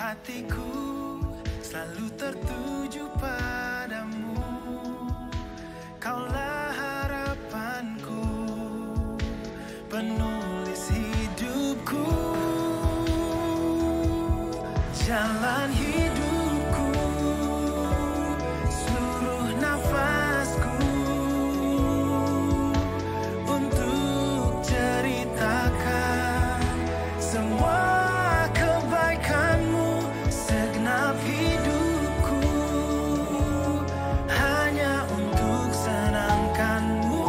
Hatiku selalu tertuju padamu, Kaulah harapanku, penulis hidupku, jalan hidupku, seluruh nafasku, untuk ceritakan semua kebaikanmu, segenap hidupku, hanya untuk senangkanmu.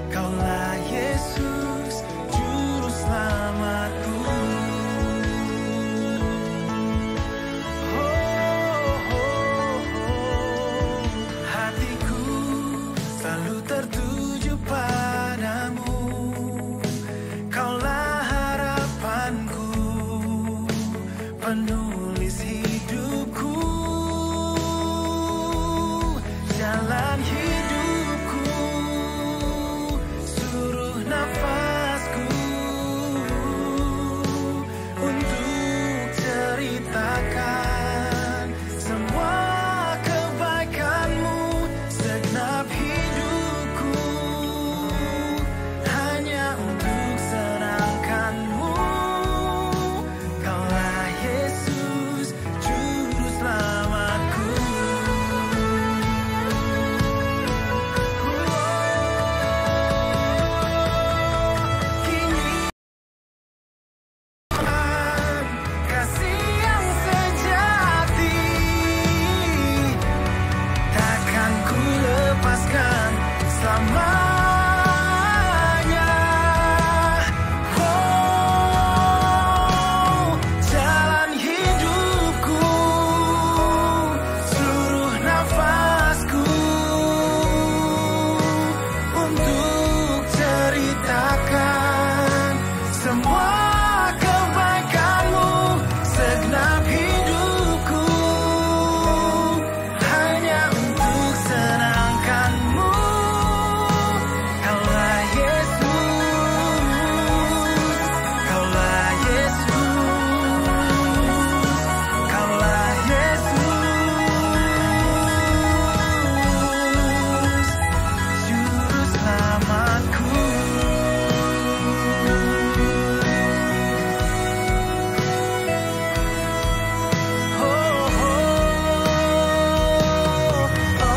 Kaulah Yesus, Juru Selamatku. Hatiku selalu tertuju padamu, Kaulah harapanku, penulis hidupku, jalan hidupku, seluruh nafasku, untuk ceritakan semua kebaikanmu, segenap hidupku, hanya untuk senangkanmu. Kaulah Yesus, Juru Selamatku. Kini kasih yang sejati takkan ku lepaskan selamanya. Oh, jalan hidupku, seluruh nafasku, untuk ceritakan semua kebaikanmu, segenap hidupku, hanya untuk senangkanmu. Kaulah Yesus, Kaulah Yesus, Kaulah Yesus, Juru Selamatku. Oh, oh, oh, oh.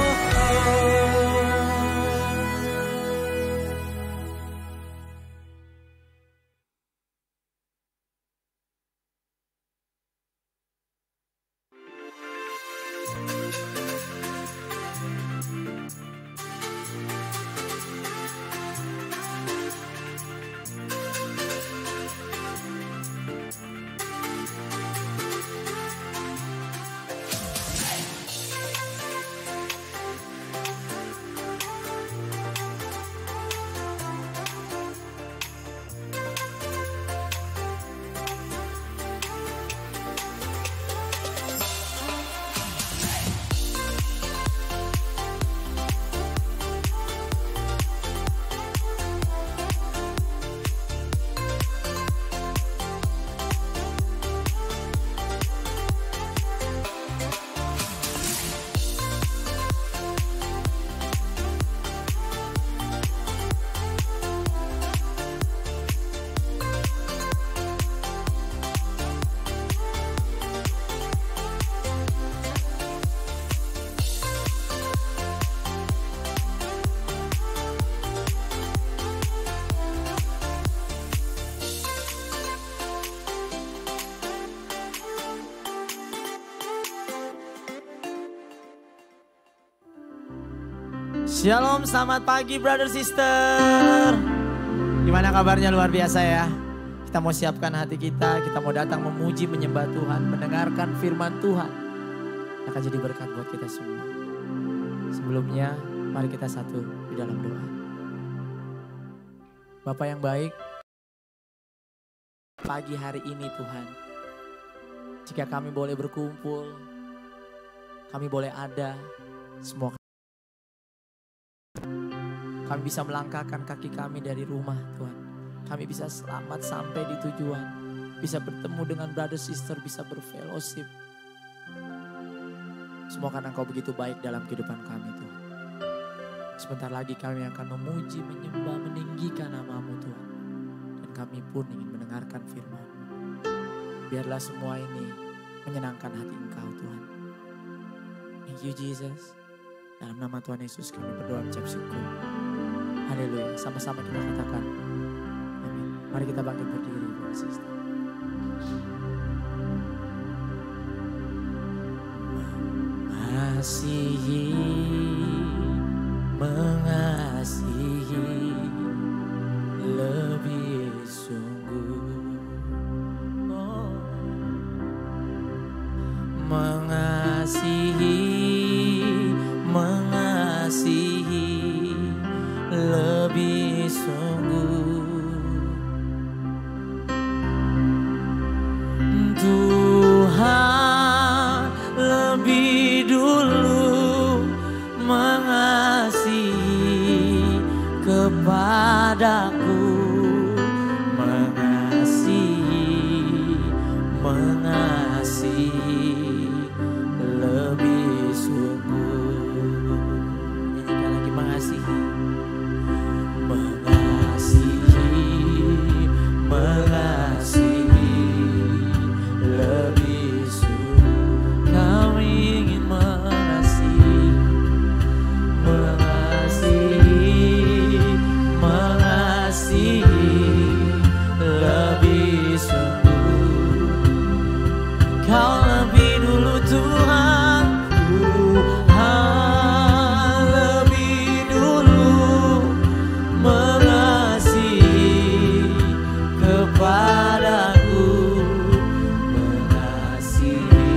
Shalom, selamat pagi brother sister. Gimana kabarnya, luar biasa ya. Kita mau siapkan hati kita mau datang memuji menyembah Tuhan, mendengarkan firman Tuhan. Akan jadi berkat buat kita semua. Sebelumnya mari kita satu di dalam doa. Bapa yang baik, pagi hari ini Tuhan, jika kami boleh berkumpul, kami boleh ada, semua kami bisa melangkahkan kaki kami dari rumah Tuhan. Kami bisa selamat sampai di tujuan. bisa bertemu dengan brother sister, bisa berfellowship. Semua karena Engkau begitu baik dalam kehidupan kami Tuhan. Sebentar lagi kami akan memuji, menyembah, meninggikan nama-Mu Tuhan. Dan kami pun ingin mendengarkan firman-Mu. Biarlah semua ini menyenangkan hati Engkau Tuhan. Thank you Jesus. Dalam nama Tuhan Yesus kami berdoa mengucap syukur. Haleluya. Sama-sama kita katakan. Amin. Mari kita bangkit berdiri, brother sister. Mengasihi lebih sungguh. Mengasihi lebih sungguh. Tuhan lebih dulu mengasihi kepadaku, mengasihi lebih sungguh. Nyanyikan lagi, mengasihi lebih sungguh. Kami ingin mengasihi lebih sungguh. Kau lebih dulu Tuhan, lebih dulu mengasihi kepadaku, mengasihi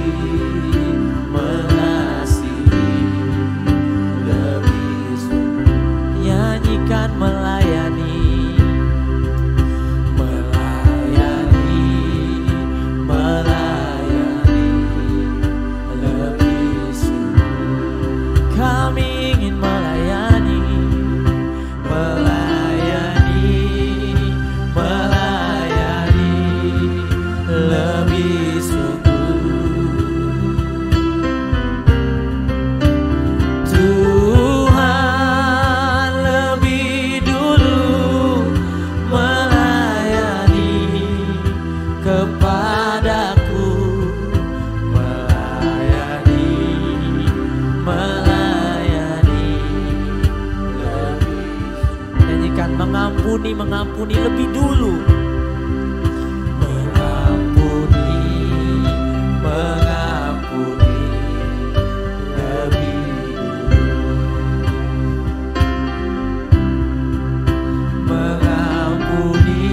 lebih sungguh. Nyanyikan melayani lebih sungguh. Kami ingin melayani lebih sungguh. Tuhan lebih dulu melayani kepadaku, melayani lebih. Nyanyikan mengampuni lebih dulu. Mengampuni lebih dulu. Mengampuni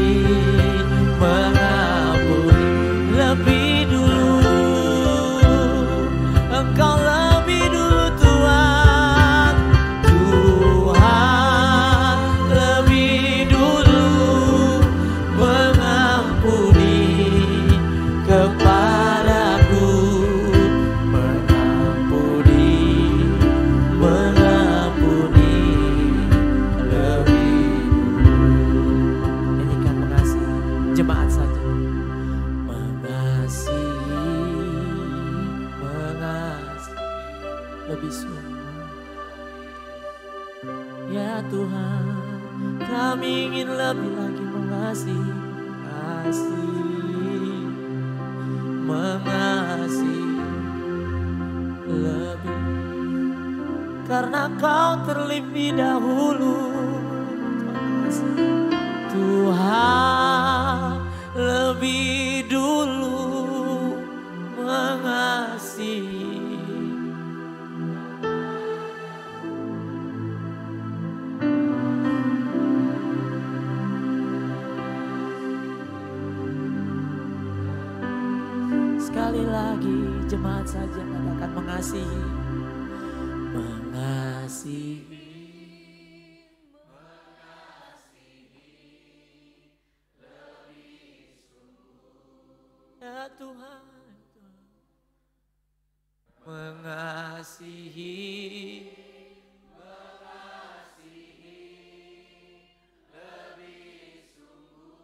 lebih dulu. Engkau lebih dulu Tuhan. Tuhan lebih dulu mengampuni kepadaku, mengampuni lebih dulu. Nyanyikan mengasihi, jemaat saja. Mengasihi lebih sungguh. Ya Tuhan, kami ingin lebih lagi mengasihi lebih, karena Kau terlebih dahulu. Tuhan lebih dulu mengasihi. Sekali lagi jemaat saja katakan mengasihi. Ya Tuhan, mengasihi lebih sungguh.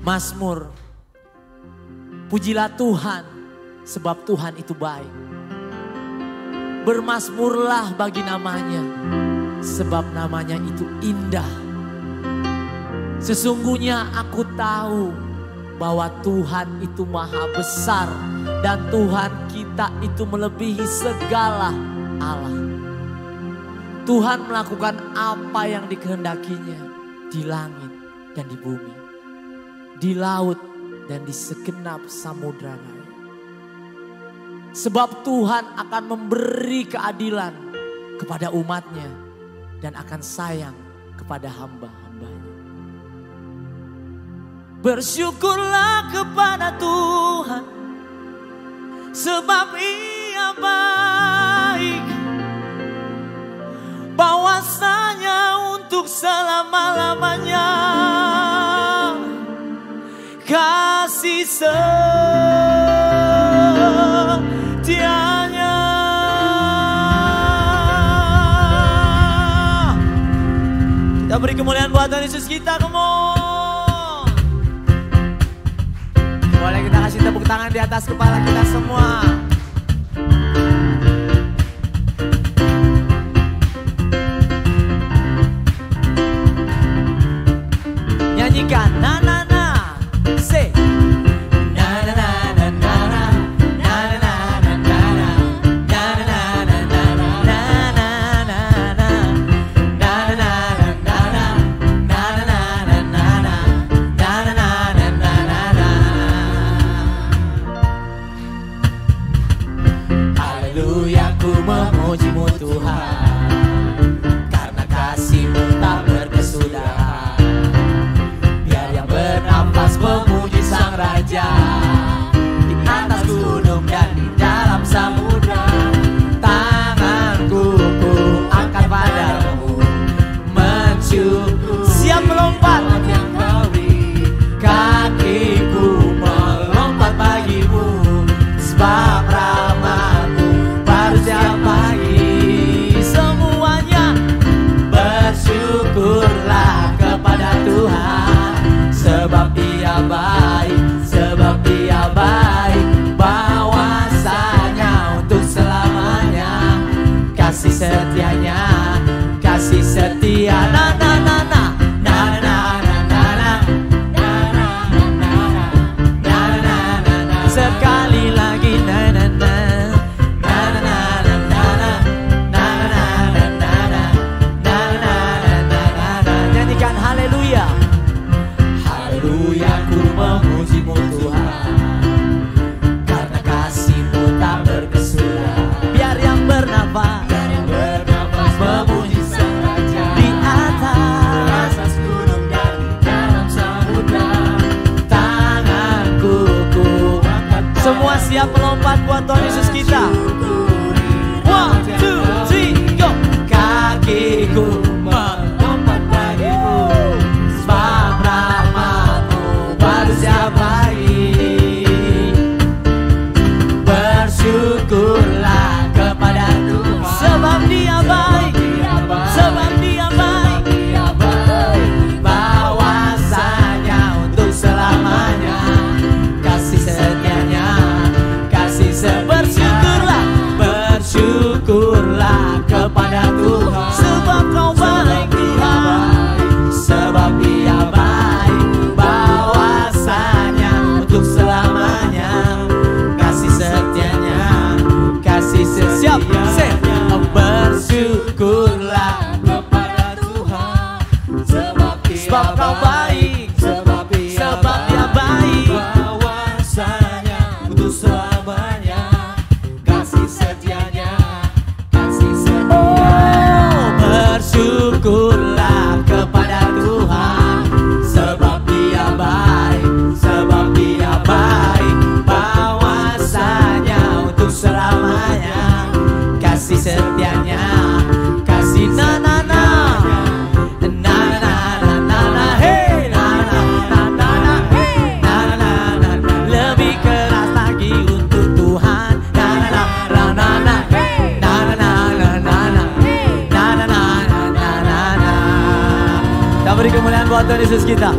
Mazmur. Pujilah Tuhan sebab Tuhan itu baik. Bermazmurlah bagi namanya sebab namanya itu indah. Sesungguhnya aku tahu bahwa Tuhan itu maha besar dan Tuhan kita itu melebihi segala Allah. Tuhan melakukan apa yang dikehendakinya di langit dan di bumi, di laut dan di segenap samudra raya. Sebab Tuhan akan memberi keadilan kepada umatnya dan akan sayang kepada hamba-hambanya. Bersyukurlah kepada Tuhan sebab Ia baik, bahwasanya untuk selama-lamanya kasih setianya. Kita beri kemuliaan buat Tuhan Yesus kita, come on. Boleh kita kasih tepuk tangan di atas kepala kita semua. Nyanyikan na na na, say na na na na na na na na na na na na na Haleluya, ku memuji-Mu Tuhan, karena kasih-Mu tak berkesudahan. Biar yang bernafas memuji Sang Raja, di atas gunung dan di dalam samudra. Tanganku ku angkat padamu, mensyukur. Siap melompat yang Kau beri, kakiku melompat bagimu, sebab rahmat-Mu baru setiap pagi. Semuanya bersyukurlah kepada Tuhan, sebab Ia baik, sebab Ia baik, bahwasanya untuk selamanya kasih setianya, kasih setia. Na na na na na na na na na na na na na na. Sekali lagi na na na na na na na na na na na na. Nyanyikan haleluya. Haleluya, ku memuji-Mu Tuhan, karena kasih-Mu tak berkesudahan. Biar yang bernafas memuji Sang Raja, di atas gunung dan di dalam samudra. Tanganku ku angkat. Semua siap melompat buat Tuhan Yesus kita. 1, 2, 3, go. Kakiku melompat bagimu, sebab rahmat-Mu baru setiap pagi. Bersyukurlah kepada Tuhan, sebab Dia baik, sebab Dia baik, bahwasanya untuk selamanya kasih setianya, kasih bersyukurlah, bersyukurlah kepada Tuhan, sebab Kau baik Tuhan, sebab Ia baik, bahwasanya untuk selamanya kasih setianya, kasih setianya. Bersyukurlah kepada Tuhan, sebab Kau baik, sebab Dia baik, bahwasanya untuk selamanya kasih setianya, kasih setianya. Oh, bersyukurlah kepada Tuhan, sebab Dia baik, sebab Dia baik, bahwasanya untuk selamanya kasih setianya, kasih na na na na na na na na, hey na na na na na, hey na na na na. Lebih keras lagi untuk Tuhan, na na na na na na, hey na na na na na na, hey na na na na na na na. Kita beri kemuliaan buat Tuhan Yesus kita.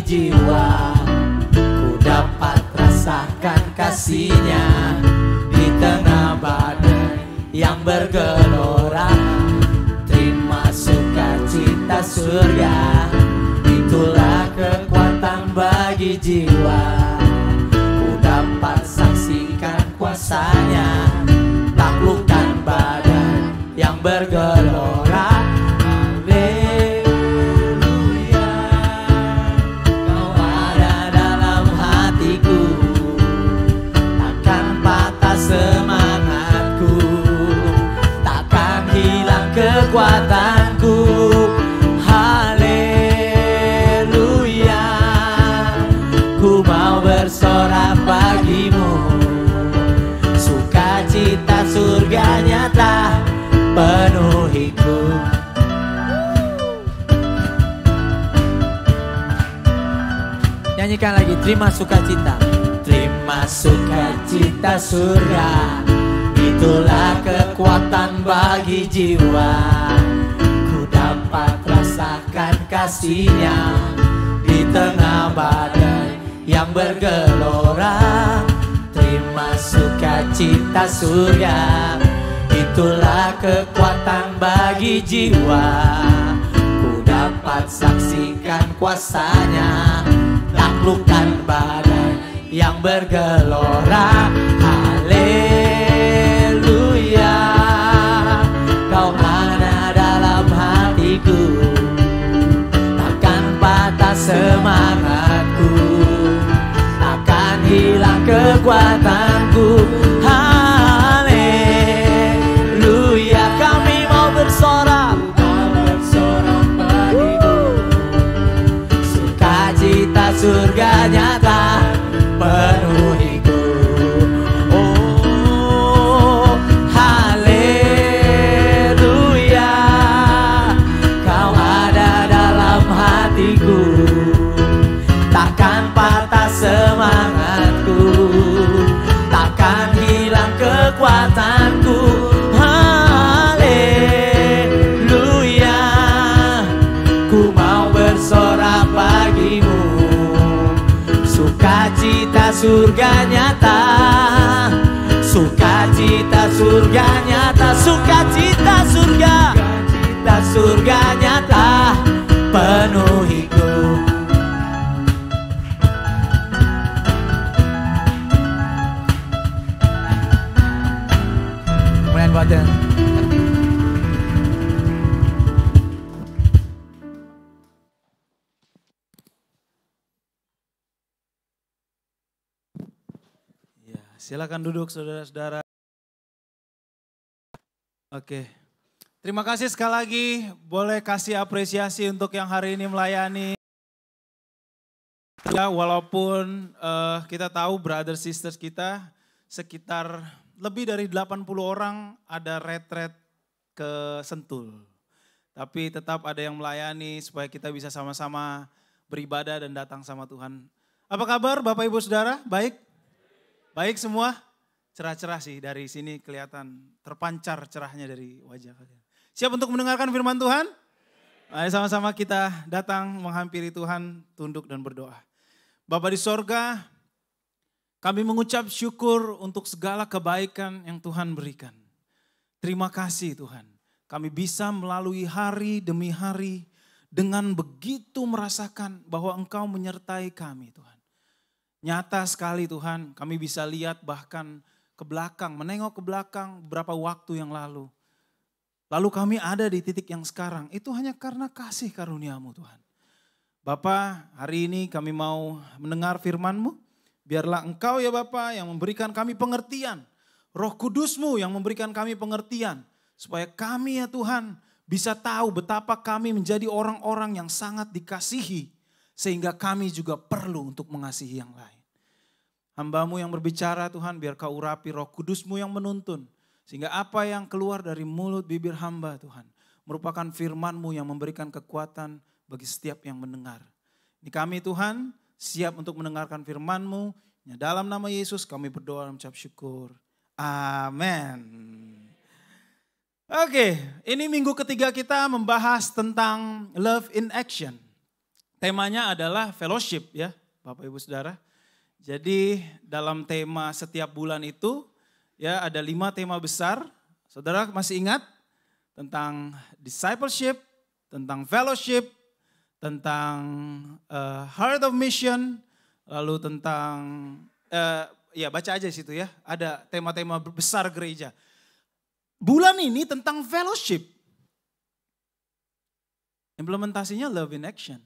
jiwa. Ku dapat rasakan kasih-Nya di tengah badai yang bergelora. Terima sukacita surga, itulah kekuatan bagi jiwa. Ku dapat saksikan kuasa-Nya, taklukkan badai yang bergelora. Haleluya, Kau ada dalam hatiku, takkan patah semangatku, takkan hilang kekuatanku. Haleluya, ku mau bersorak bagimu, sukacita surga nyata penuhiku. Nyanyikan lagi, terima sukacita. Terima sukacita surga, itulah kekuatan bagi jiwa. Ku dapat rasakan kasih-Nya di tengah badai yang bergelora. Terima sukacita surga, itulah kekuatan bagi jiwa. Ku dapat saksikan kuasa-Nya, taklukkan badai yang bergelora. Haleluya, Kau ada dalam hatiku, takkan patah semangatku, takkan hilang kekuatanku. Haleluya, kami mau bersorak bagimu, sukacita surga nyata penuhiku. Oh, haleluya, Kau ada dalam hatiku, takkan patah semangatku, takkan hilang kekuatanku. Haleluya, ku mau bersorak bagimu, sukacita surga nyata, sukacita surga nyata, sukacita surga nyata penuhiku. Kemudian buatnya. Silakan duduk saudara-saudara. Oke. Terima kasih sekali lagi. Boleh kasih apresiasi untuk yang hari ini melayani. Ya, walaupun kita tahu brother sisters kita sekitar lebih dari 80 orang ada retret ke Sentul. Tapi tetap ada yang melayani supaya kita bisa sama-sama beribadah dan datang sama Tuhan. Apa kabar Bapak Ibu Saudara? Baik? Baik semua? Cerah-cerah sih dari sini kelihatan terpancar cerahnya dari wajah kalian. Siap untuk mendengarkan firman Tuhan? Mari sama-sama kita datang menghampiri Tuhan, tunduk dan berdoa. Bapa di sorga, kami mengucap syukur untuk segala kebaikan yang Tuhan berikan. Terima kasih Tuhan, kami bisa melalui hari demi hari dengan begitu merasakan bahwa Engkau menyertai kami Tuhan. Nyata sekali Tuhan, kami bisa lihat bahkan ke belakang, menengok ke belakang beberapa waktu yang lalu. Lalu kami ada di titik yang sekarang, itu hanya karena kasih karunia-Mu Tuhan. Bapa, hari ini kami mau mendengar firman-Mu. Biarlah Engkau ya Bapa yang memberikan kami pengertian. Roh Kudus-Mu yang memberikan kami pengertian. Supaya kami ya Tuhan bisa tahu betapa kami menjadi orang-orang yang sangat dikasihi. Sehingga kami juga perlu untuk mengasihi yang lain. Hamba-Mu yang berbicara Tuhan, biar Kau urapi Roh Kudus-Mu yang menuntun. Sehingga apa yang keluar dari mulut bibir hamba Tuhan, merupakan firman-Mu yang memberikan kekuatan bagi setiap yang mendengar. Ini kami Tuhan, siap untuk mendengarkan firman-Mu. Dalam nama Yesus kami berdoa dan mengucap syukur. Amin. Oke, ini minggu ketiga kita membahas tentang love in action. temanya adalah fellowship ya Bapak Ibu Saudara. Jadi dalam tema setiap bulan itu ya ada 5 tema besar. Saudara masih ingat tentang discipleship, tentang fellowship, tentang heart of mission, lalu tentang ya baca aja situ ya. Ada tema-tema besar gereja. Bulan ini tentang fellowship. Implementasinya love in action.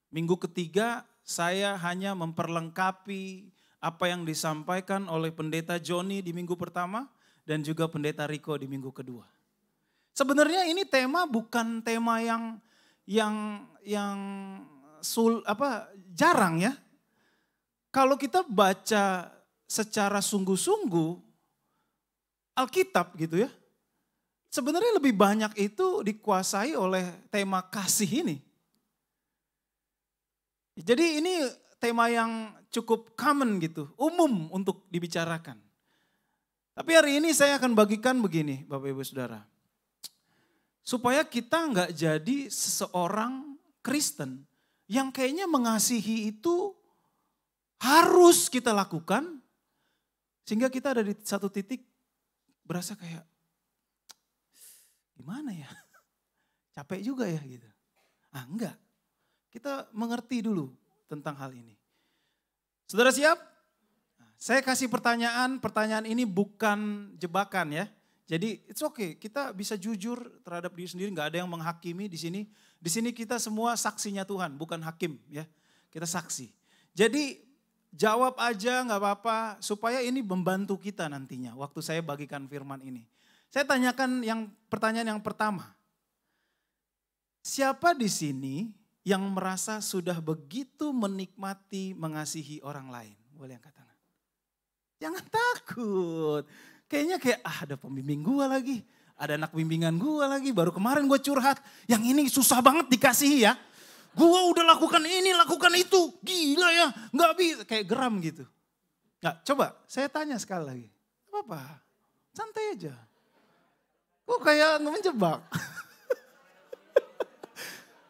Minggu ketiga saya hanya memperlengkapi apa yang disampaikan oleh pendeta Joni di minggu pertama dan juga pendeta Riko di minggu kedua. Sebenarnya ini tema bukan tema yang jarang ya. Kalau kita baca secara sungguh-sungguh Alkitab gitu ya. Sebenarnya lebih banyak itu dikuasai oleh tema kasih ini. Jadi ini tema yang cukup common gitu, umum untuk dibicarakan. Tapi hari ini saya akan bagikan begini Bapak Ibu Saudara. Supaya kita nggak jadi seseorang Kristen yang kayaknya mengasihi itu harus kita lakukan. Sehingga kita ada di satu titik berasa kayak gimana ya, capek juga ya gitu. Enggak. Kita mengerti dulu tentang hal ini. Saudara siap? Saya kasih pertanyaan ini bukan jebakan ya. Jadi it's okay, kita bisa jujur terhadap diri sendiri, nggak ada yang menghakimi di sini. Di sini kita semua saksinya Tuhan, bukan hakim ya. Kita saksi. Jadi jawab aja nggak apa-apa supaya ini membantu kita nantinya waktu saya bagikan firman ini. Saya tanyakan pertanyaan yang pertama. Siapa di sini yang merasa sudah begitu menikmati mengasihi orang lain? Boleh angkat tangan. Jangan takut. Kayaknya ada pembimbing gue lagi. Ada anak bimbingan gue lagi. Baru kemarin gue curhat. Yang ini susah banget dikasihi ya. Gue udah lakukan ini, lakukan itu. Gila ya. Gak bisa. Kayak geram gitu. Nah, coba saya tanya sekali lagi. Apa-apa? Santai aja. Kok kayak menjebak?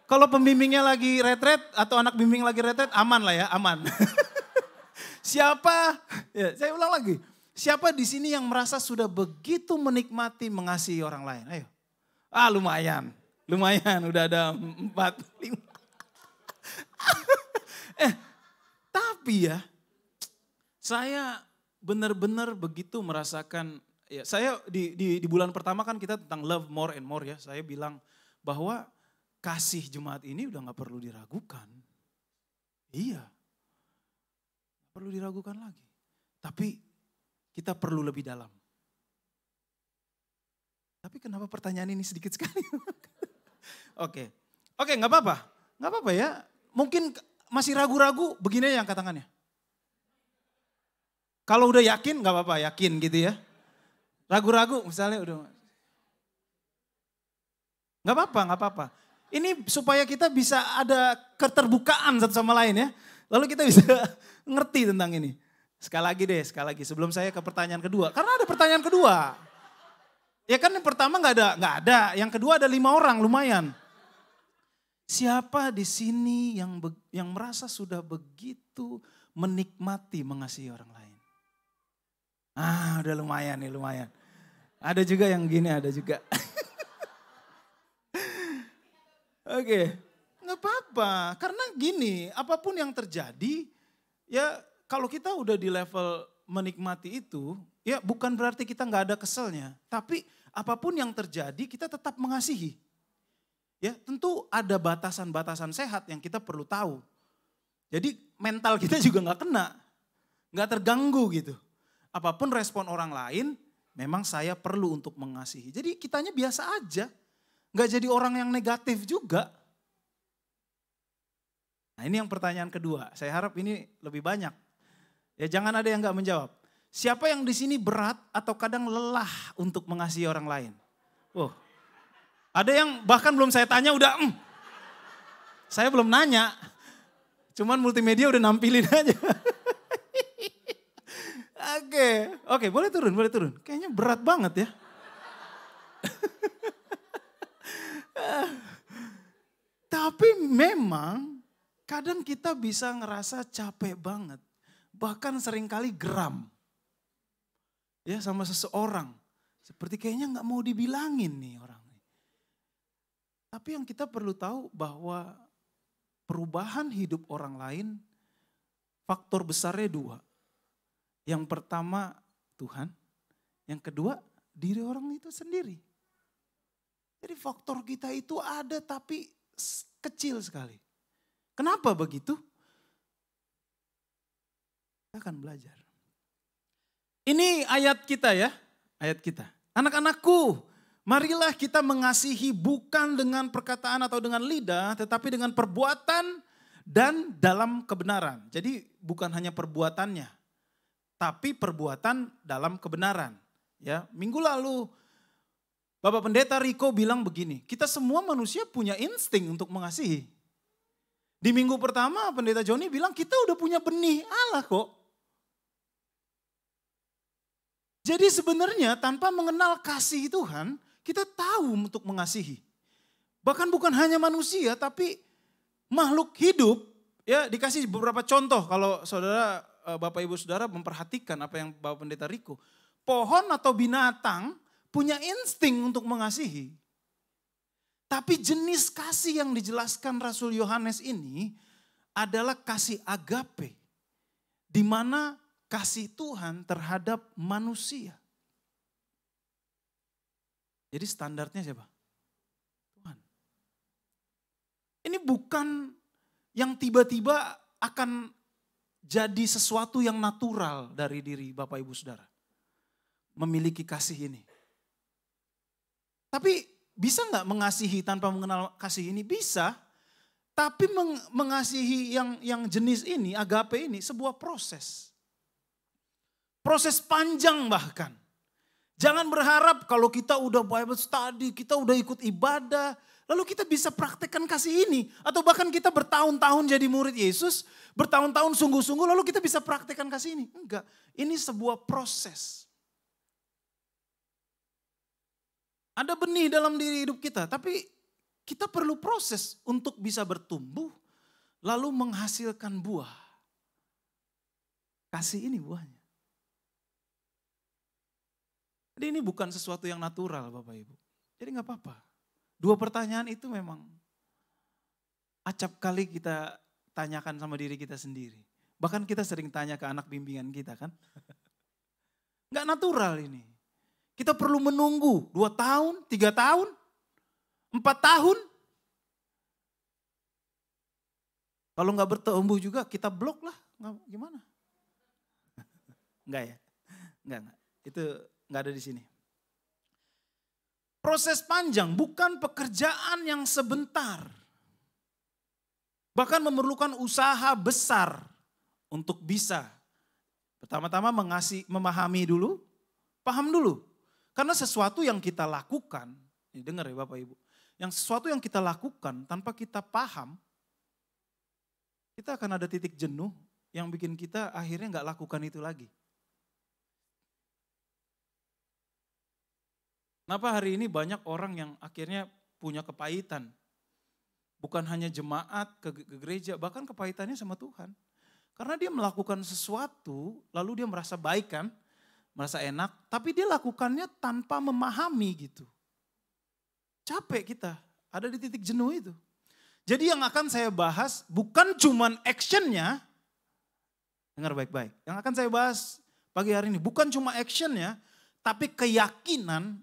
Kalau pembimbingnya lagi retret atau anak bimbing lagi retret, aman lah ya, aman. Siapa, ya, saya ulang lagi. Siapa di sini yang merasa sudah begitu menikmati mengasihi orang lain? Ayo. Lumayan. Udah ada 4, 5. Tapi ya, saya benar-benar begitu merasakan, ya saya di bulan pertama kan kita tentang love more and more ya. Saya bilang bahwa kasih jemaat ini udah gak perlu diragukan. Iya. Perlu diragukan lagi. Tapi kita perlu lebih dalam. Tapi kenapa pertanyaan ini sedikit sekali? Oke, gak apa-apa. Gak apa-apa ya. Mungkin masih ragu-ragu, begini aja angkat tangannya. Kalau udah yakin gak apa-apa, yakin gitu ya. Ragu-ragu misalnya udah. Gak apa-apa. Ini supaya kita bisa ada keterbukaan satu sama lain ya. Lalu kita bisa ngerti tentang ini. Sekali lagi sebelum saya ke pertanyaan kedua. Karena ada pertanyaan kedua. Ya kan yang pertama nggak ada. Yang kedua ada 5 orang, lumayan. Siapa di sini yang merasa sudah begitu menikmati mengasihi orang lain? Udah lumayan nih, lumayan. Ada juga yang gini, ada juga. Oke, nggak apa-apa. Karena gini, apapun yang terjadi, ya kalau kita udah di level menikmati itu, ya bukan berarti kita nggak ada keselnya. Tapi apapun yang terjadi, kita tetap mengasihi. Ya tentu ada batasan-batasan sehat yang kita perlu tahu. Jadi mental kita juga nggak kena, nggak terganggu gitu. Apapun respon orang lain, memang saya perlu untuk mengasihi. Jadi kitanya biasa aja. Gak jadi orang yang negatif juga. Nah ini yang pertanyaan kedua. Saya harap ini lebih banyak. Ya jangan ada yang gak menjawab. Siapa yang di sini berat atau kadang lelah untuk mengasihi orang lain? Ada yang bahkan belum saya tanya udah Saya belum nanya. Cuman multimedia udah nampilin aja. Oke, boleh turun. Kayaknya berat banget ya. Tapi memang kadang kita bisa ngerasa capek banget. Bahkan seringkali geram. Ya sama seseorang. Seperti kayaknya gak mau dibilangin nih orang. Tapi yang kita perlu tahu bahwa perubahan hidup orang lain, faktor besarnya dua. Yang pertama Tuhan, yang kedua diri orang itu sendiri. Jadi faktor kita itu ada tapi kecil sekali. Kenapa begitu? Kita akan belajar. Ini ayat kita ya, ayat kita. Anak-anakku, marilah kita mengasihi bukan dengan perkataan atau dengan lidah, tetapi dengan perbuatan dan dalam kebenaran. Jadi bukan hanya perbuatannya, tapi perbuatan dalam kebenaran. Ya, minggu lalu Bapak Pendeta Riko bilang begini, kita semua manusia punya insting untuk mengasihi. Di minggu pertama Pendeta Joni bilang kita udah punya benih Allah kok. Jadi sebenarnya tanpa mengenal kasih Tuhan, kita tahu untuk mengasihi. Bahkan bukan hanya manusia tapi makhluk hidup. Ya, dikasih beberapa contoh kalau saudara, Bapak Ibu Saudara memperhatikan apa yang Bapak Pendeta Riko. Pohon atau binatang punya insting untuk mengasihi. Tapi jenis kasih yang dijelaskan Rasul Yohanes ini adalah kasih agape. Di mana kasih Tuhan terhadap manusia. Jadi standarnya siapa? Tuhan. Ini bukan yang tiba-tiba akan jadi sesuatu yang natural dari diri Bapak Ibu Saudara. Memiliki kasih ini. Tapi bisa nggak mengasihi tanpa mengenal kasih ini? Bisa. Tapi mengasihi yang jenis ini, agape ini sebuah proses. Proses panjang bahkan. Jangan berharap kalau kita udah Bible study, kita udah ikut ibadah, lalu kita bisa praktekkan kasih ini. Atau bahkan kita bertahun-tahun jadi murid Yesus, bertahun-tahun sungguh-sungguh lalu kita bisa praktekkan kasih ini. Enggak, ini sebuah proses. Ada benih dalam diri hidup kita, tapi kita perlu proses untuk bisa bertumbuh, lalu menghasilkan buah. Kasih ini buahnya. Jadi ini bukan sesuatu yang natural Bapak Ibu. Jadi gak apa-apa. Dua pertanyaan itu memang acap kali kita tanyakan sama diri kita sendiri. Bahkan kita sering tanya ke anak bimbingan kita kan. Gak natural ini. Kita perlu menunggu 2 tahun, 3 tahun, 4 tahun. Kalau nggak bertumbuh juga kita blok lah, gimana? Enggak ya? Enggak. Itu nggak ada di sini. Proses panjang bukan pekerjaan yang sebentar. Bahkan memerlukan usaha besar untuk bisa. Pertama-tama memahami dulu, paham dulu. Karena sesuatu yang kita lakukan, ini dengar ya Bapak Ibu. Yang sesuatu yang kita lakukan tanpa kita paham, kita akan ada titik jenuh yang bikin kita akhirnya nggak lakukan itu lagi. Kenapa hari ini banyak orang yang akhirnya punya kepahitan. Bukan hanya jemaat ke gereja, bahkan kepahitannya sama Tuhan. Karena dia melakukan sesuatu, lalu dia merasa baik kan. Merasa enak, tapi dia lakukannya tanpa memahami gitu. Capek kita, ada di titik jenuh itu. Jadi yang akan saya bahas bukan cuman actionnya, dengar baik-baik. Yang akan saya bahas pagi hari ini bukan cuma actionnya, tapi keyakinan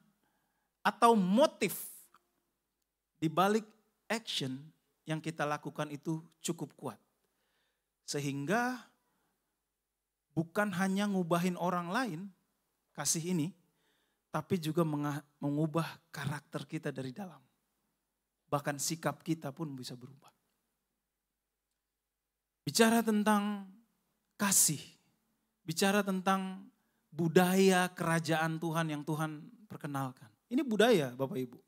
atau motif di balik action yang kita lakukan itu cukup kuat. Sehingga bukan hanya ngubahin orang lain, kasih ini, tapi juga mengubah karakter kita dari dalam. Bahkan sikap kita pun bisa berubah. Bicara tentang kasih, bicara tentang budaya kerajaan Tuhan yang Tuhan perkenalkan. Ini budaya Bapak Ibu.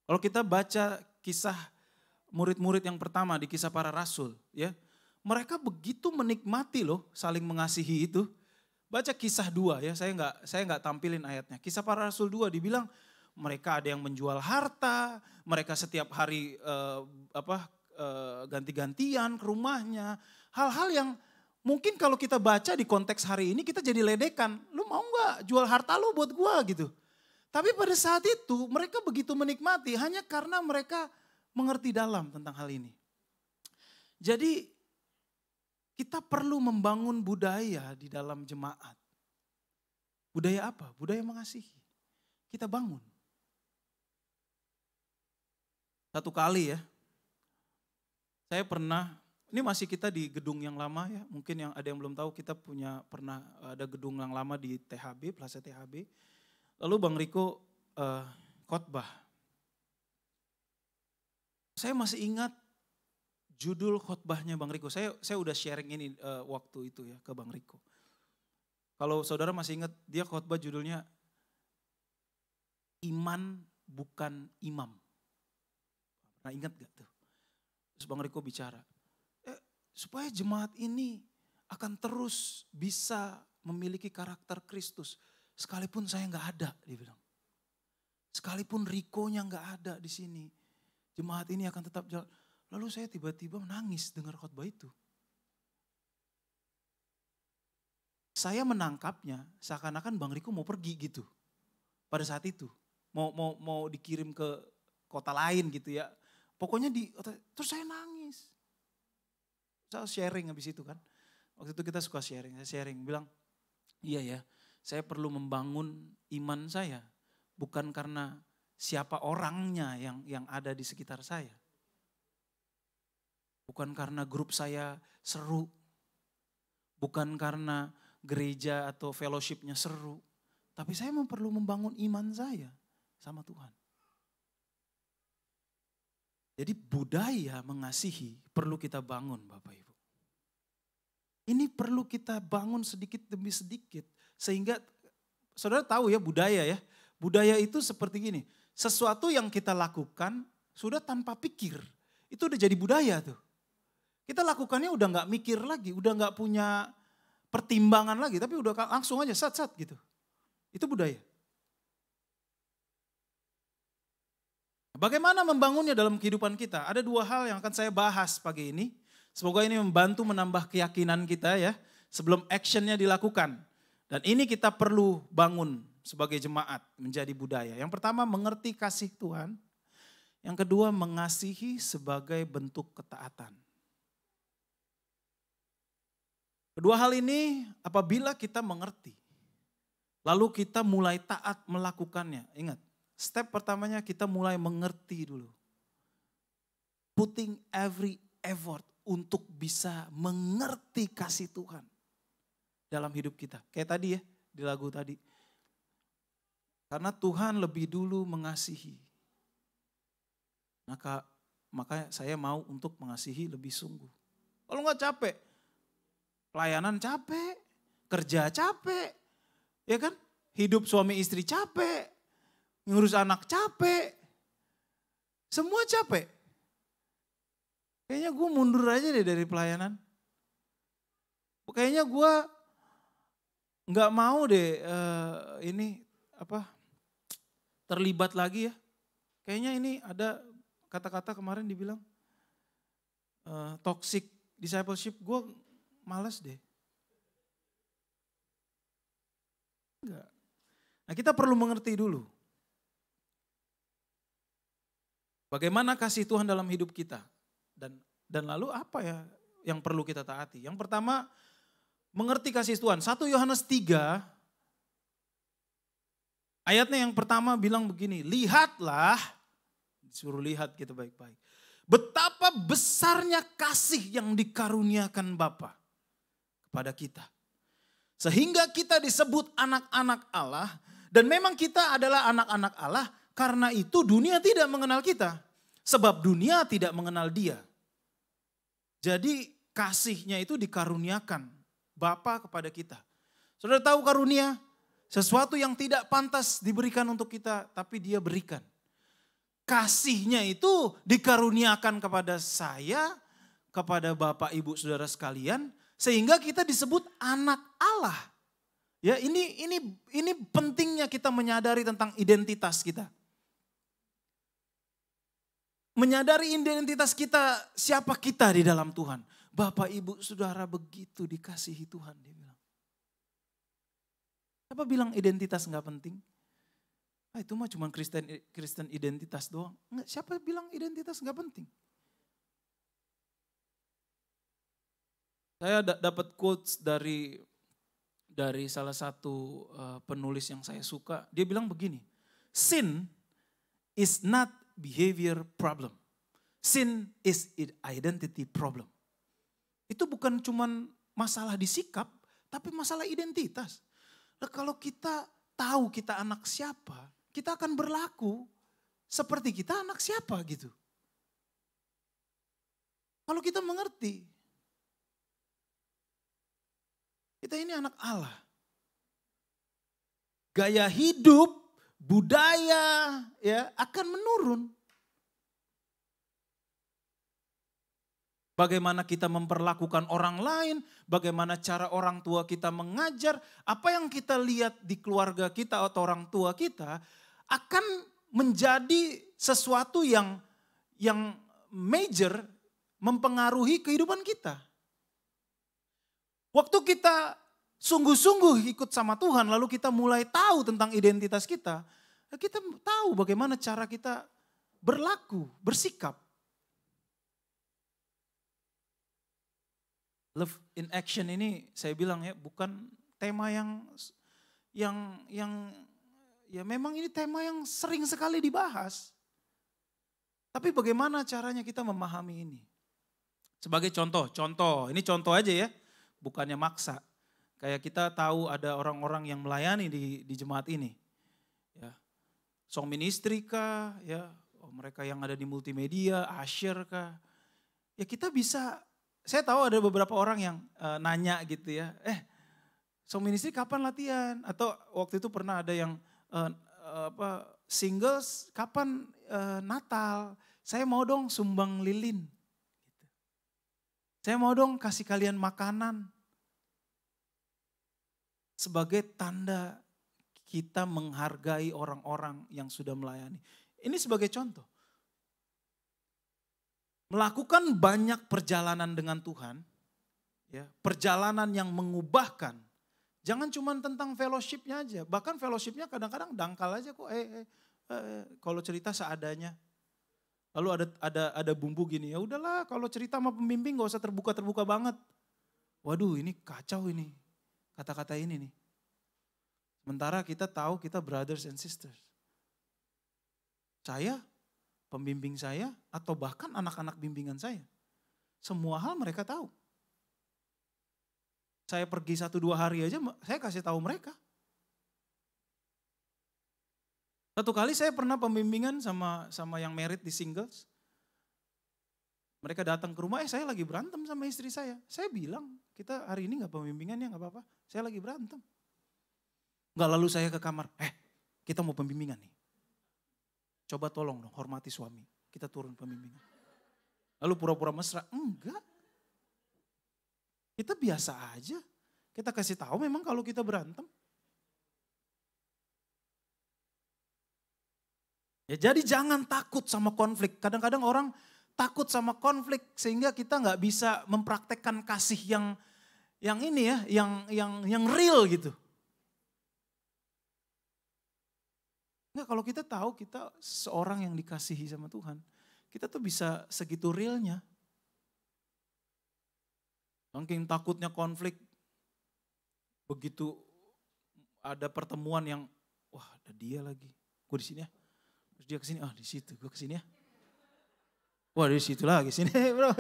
Kalau kita baca kisah murid-murid yang pertama di Kisah Para Rasul, ya, mereka begitu menikmati loh saling mengasihi itu. Baca Kisah 2 ya, saya nggak tampilin ayatnya. Kisah Para Rasul 2 dibilang mereka ada yang menjual harta, mereka setiap hari ganti-gantian ke rumahnya. Hal-hal yang mungkin kalau kita baca di konteks hari ini kita jadi ledekan. Lu mau gak jual harta lu buat gua gitu. Tapi pada saat itu mereka begitu menikmati hanya karena mereka mengerti dalam tentang hal ini. Jadi kita perlu membangun budaya di dalam jemaat. Budaya apa? Budaya mengasihi. Kita bangun. Satu kali ya, saya pernah, ini masih kita di gedung yang lama ya, mungkin yang ada yang belum tahu kita pernah ada gedung yang lama di THB, Plaza THB. Lalu Bang Riko khotbah. Saya masih ingat judul khotbahnya Bang Riko. Saya udah sharing ini waktu itu ya ke Bang Riko. Kalau saudara masih ingat, dia khotbah judulnya Iman Bukan Imam. Pernah ingat gak tuh? Terus Bang Riko bicara, supaya jemaat ini akan terus bisa memiliki karakter Kristus. Sekalipun saya gak ada, dia bilang. Sekalipun Rikonya gak ada di sini, jemaat ini akan tetap jalan. Lalu saya tiba-tiba menangis dengar khotbah itu. Saya menangkapnya seakan-akan Bang Riko mau pergi gitu. Pada saat itu. Mau dikirim ke kota lain gitu ya. Pokoknya terus saya nangis. Saya sharing habis itu kan. Waktu itu kita suka sharing. Saya sharing bilang, iya ya, saya perlu membangun iman saya. Bukan karena siapa orangnya yang ada di sekitar saya. Bukan karena grup saya seru. Bukan karena gereja atau fellowshipnya seru. Tapi saya perlu membangun iman saya sama Tuhan. Jadi budaya mengasihi perlu kita bangun Bapak Ibu. Ini perlu kita bangun sedikit demi sedikit. Sehingga saudara tahu ya budaya ya. Budaya itu seperti gini. Sesuatu yang kita lakukan sudah tanpa pikir. Itu udah jadi budaya tuh. Kita lakukannya udah gak mikir lagi. Udah gak punya pertimbangan lagi, tapi udah langsung aja sat gitu. Itu budaya. Bagaimana membangunnya dalam kehidupan kita? Ada dua hal yang akan saya bahas pagi ini. Semoga ini membantu menambah keyakinan kita ya, sebelum actionnya dilakukan. Dan ini kita perlu bangun sebagai jemaat menjadi budaya. Yang pertama mengerti kasih Tuhan. Yang kedua mengasihi sebagai bentuk ketaatan. Kedua hal ini apabila kita mengerti, lalu kita mulai taat melakukannya. Ingat, step pertamanya kita mulai mengerti dulu. Putting every effort untuk bisa mengerti kasih Tuhan dalam hidup kita. Kayak tadi ya, di lagu tadi. Karena Tuhan lebih dulu mengasihi. Maka saya mau untuk mengasihi lebih sungguh. Kalau nggak capek, pelayanan capek, kerja capek, ya kan? Hidup suami istri capek, ngurus anak capek, semua capek. Kayaknya gue mundur aja deh dari pelayanan. Kayaknya gue nggak mau deh terlibat lagi ya. Kayaknya ini ada kata-kata kemarin dibilang toxic discipleship, gue malas deh. Enggak. Nah kita perlu mengerti dulu. Bagaimana kasih Tuhan dalam hidup kita. Dan lalu apa ya yang perlu kita taati. Yang pertama mengerti kasih Tuhan. 1 Yohanes 3 ayatnya yang pertama bilang begini. Lihatlah, disuruh lihat kita baik-baik. Betapa besarnya kasih yang dikaruniakan Bapa pada kita. Sehingga kita disebut anak-anak Allah. Dan memang kita adalah anak-anak Allah. Karena itu dunia tidak mengenal kita. Sebab dunia tidak mengenal Dia. Jadi kasihnya itu dikaruniakan Bapa kepada kita. Saudara tahu karunia? Sesuatu yang tidak pantas diberikan untuk kita. Tapi Dia berikan. Kasihnya itu dikaruniakan kepada saya. Kepada Bapak Ibu Saudara sekalian. Sehingga kita disebut anak Allah. Ya, ini pentingnya kita menyadari tentang identitas kita. menyadari identitas kita, siapa kita di dalam Tuhan. Bapak, Ibu, Saudara begitu dikasihi Tuhan, dia bilang. Siapa bilang identitas nggak penting? Itu mah cuma Kristen identitas doang. Enggak, siapa bilang identitas nggak penting? Saya dapat quotes dari salah satu penulis yang saya suka. Dia bilang begini, sin is not behavior problem. Sin is identity problem. Itu bukan cuma masalah di sikap, tapi masalah identitas. Nah, kalau kita tahu kita anak siapa, kita akan berlaku seperti kita anak siapa gitu. Kalau kita mengerti, kita ini anak Allah. Gaya hidup, budaya ya akan menurun. Bagaimana kita memperlakukan orang lain, bagaimana cara orang tua kita mengajar, apa yang kita lihat di keluarga kita atau orang tua kita akan menjadi sesuatu yang major mempengaruhi kehidupan kita. Waktu kita sungguh-sungguh ikut sama Tuhan, lalu kita mulai tahu tentang identitas kita tahu bagaimana cara kita berlaku, bersikap. Love in action ini saya bilang ya bukan tema yang ya memang ini tema yang sering sekali dibahas. Tapi bagaimana caranya kita memahami ini? Sebagai contoh, ini contoh aja ya, bukannya maksa. Kayak kita tahu ada orang-orang yang melayani di jemaat ini. Ya. Song ministry kah, ya, mereka yang ada di multimedia, usher kah. Ya kita bisa, saya tahu ada beberapa orang yang nanya gitu ya, song ministry kapan latihan? Atau waktu itu pernah ada yang singles kapan Natal? Saya mau dong sumbang lilin. Saya mau dong kasih kalian makanan. Sebagai tanda kita menghargai orang-orang yang sudah melayani. Ini sebagai contoh. Melakukan banyak perjalanan dengan Tuhan, ya, perjalanan yang mengubahkan. Jangan cuma tentang fellowship-nya aja, bahkan fellowship-nya kadang-kadang dangkal aja kok. Kalau cerita seadanya. Lalu ada bumbu gini, ya udahlah kalau cerita sama pembimbing gak usah terbuka-terbuka banget. Waduh ini kacau ini, kata-kata ini nih. Sementara kita tahu kita brothers and sisters. Saya, pembimbing saya, atau bahkan anak-anak bimbingan saya. Semua hal mereka tahu. Saya pergi 1-2 hari aja, saya kasih tahu mereka. Satu kali saya pernah pembimbingan sama yang married di singles. Mereka datang ke rumah, saya lagi berantem sama istri saya. Saya bilang, kita hari ini gak pembimbingan ya gak apa-apa, saya lagi berantem. Gak lalu saya ke kamar, kita mau pembimbingan nih. Coba tolong dong, hormati suami, kita turun pembimbingan. Lalu pura-pura mesra, enggak. Kita biasa aja, kita kasih tahu memang kalau kita berantem. Ya jadi jangan takut sama konflik. Kadang-kadang orang takut sama konflik sehingga kita nggak bisa mempraktekkan kasih yang ini ya, yang real gitu. Enggak, kalau kita tahu kita seorang yang dikasihi sama Tuhan, kita tuh bisa segitu realnya. Mungkin takutnya konflik, begitu ada pertemuan yang, wah ada dia lagi, gue di sini ya. Terus dia kesini, di situ, gue kesini ya. Wah di situ lagi, sini bro.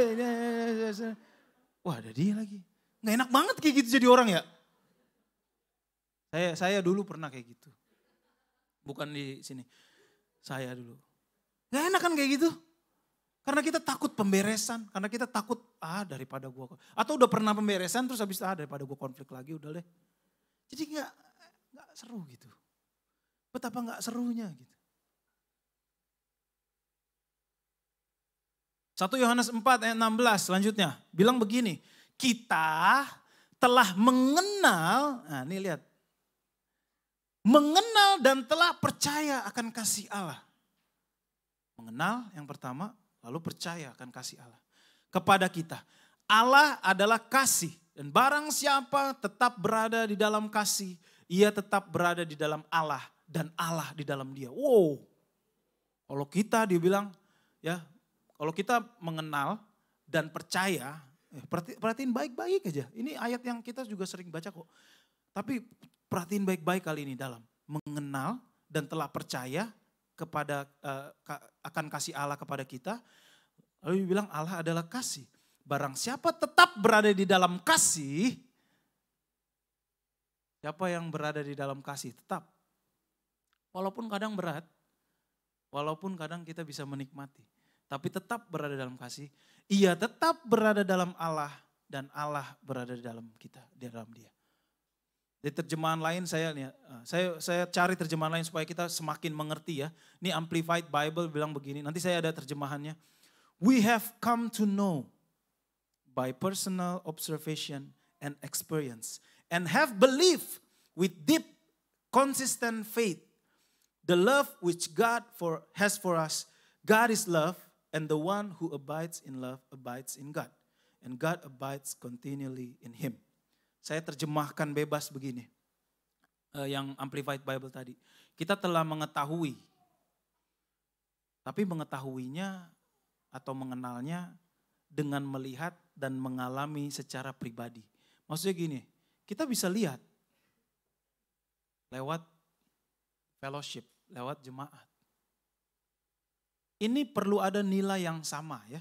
Wah ada dia lagi. Nggak enak banget kayak gitu jadi orang ya. Saya dulu pernah kayak gitu. Bukan di sini, saya dulu. Nggak enak kan kayak gitu. Karena kita takut pemberesan, karena kita takut daripada gue. Atau udah pernah pemberesan terus habis daripada gue konflik lagi udah deh. Jadi nggak seru gitu. Betapa nggak serunya gitu. 1 Yohanes 4 ayat 16 selanjutnya bilang begini, kita telah mengenal, nah ini lihat, mengenal dan telah percaya akan kasih Allah. Mengenal yang pertama, Lalu percaya akan kasih Allah kepada kita. Allah adalah kasih. Dan barang siapa tetap berada di dalam kasih, ia tetap berada di dalam Allah dan Allah di dalam dia. Wow. Kalau kita dia bilang ya, kalau kita mengenal dan percaya, perhatiin baik-baik aja. Ini ayat yang kita juga sering baca kok. Tapi perhatiin baik-baik kali ini dalam mengenal dan telah percaya kepada akan kasih Allah kepada kita. Lalu dia bilang Allah adalah kasih. Barang siapa tetap berada di dalam kasih, siapa yang berada di dalam kasih tetap. Walaupun kadang berat, walaupun kadang kita bisa menikmati, tapi tetap berada dalam kasih. Ia tetap berada dalam Allah dan Allah berada di dalam kita, di dalam dia. Di terjemahan lain saya cari terjemahan lain supaya kita semakin mengerti ya. Ini Amplified Bible bilang begini, nanti saya ada terjemahannya. We have come to know by personal observation and experience, and have believed with deep, consistent faith, the love which God has for us. God is love, and the one who abides in love abides in God, and God abides continually in him. Saya terjemahkan bebas begini, yang Amplified Bible tadi. Kita telah mengetahui, tapi mengetahuinya atau mengenalnya dengan melihat dan mengalami secara pribadi. Maksudnya gini, kita bisa lihat lewat fellowship, lewat jemaat. Ini perlu ada nilai yang sama ya.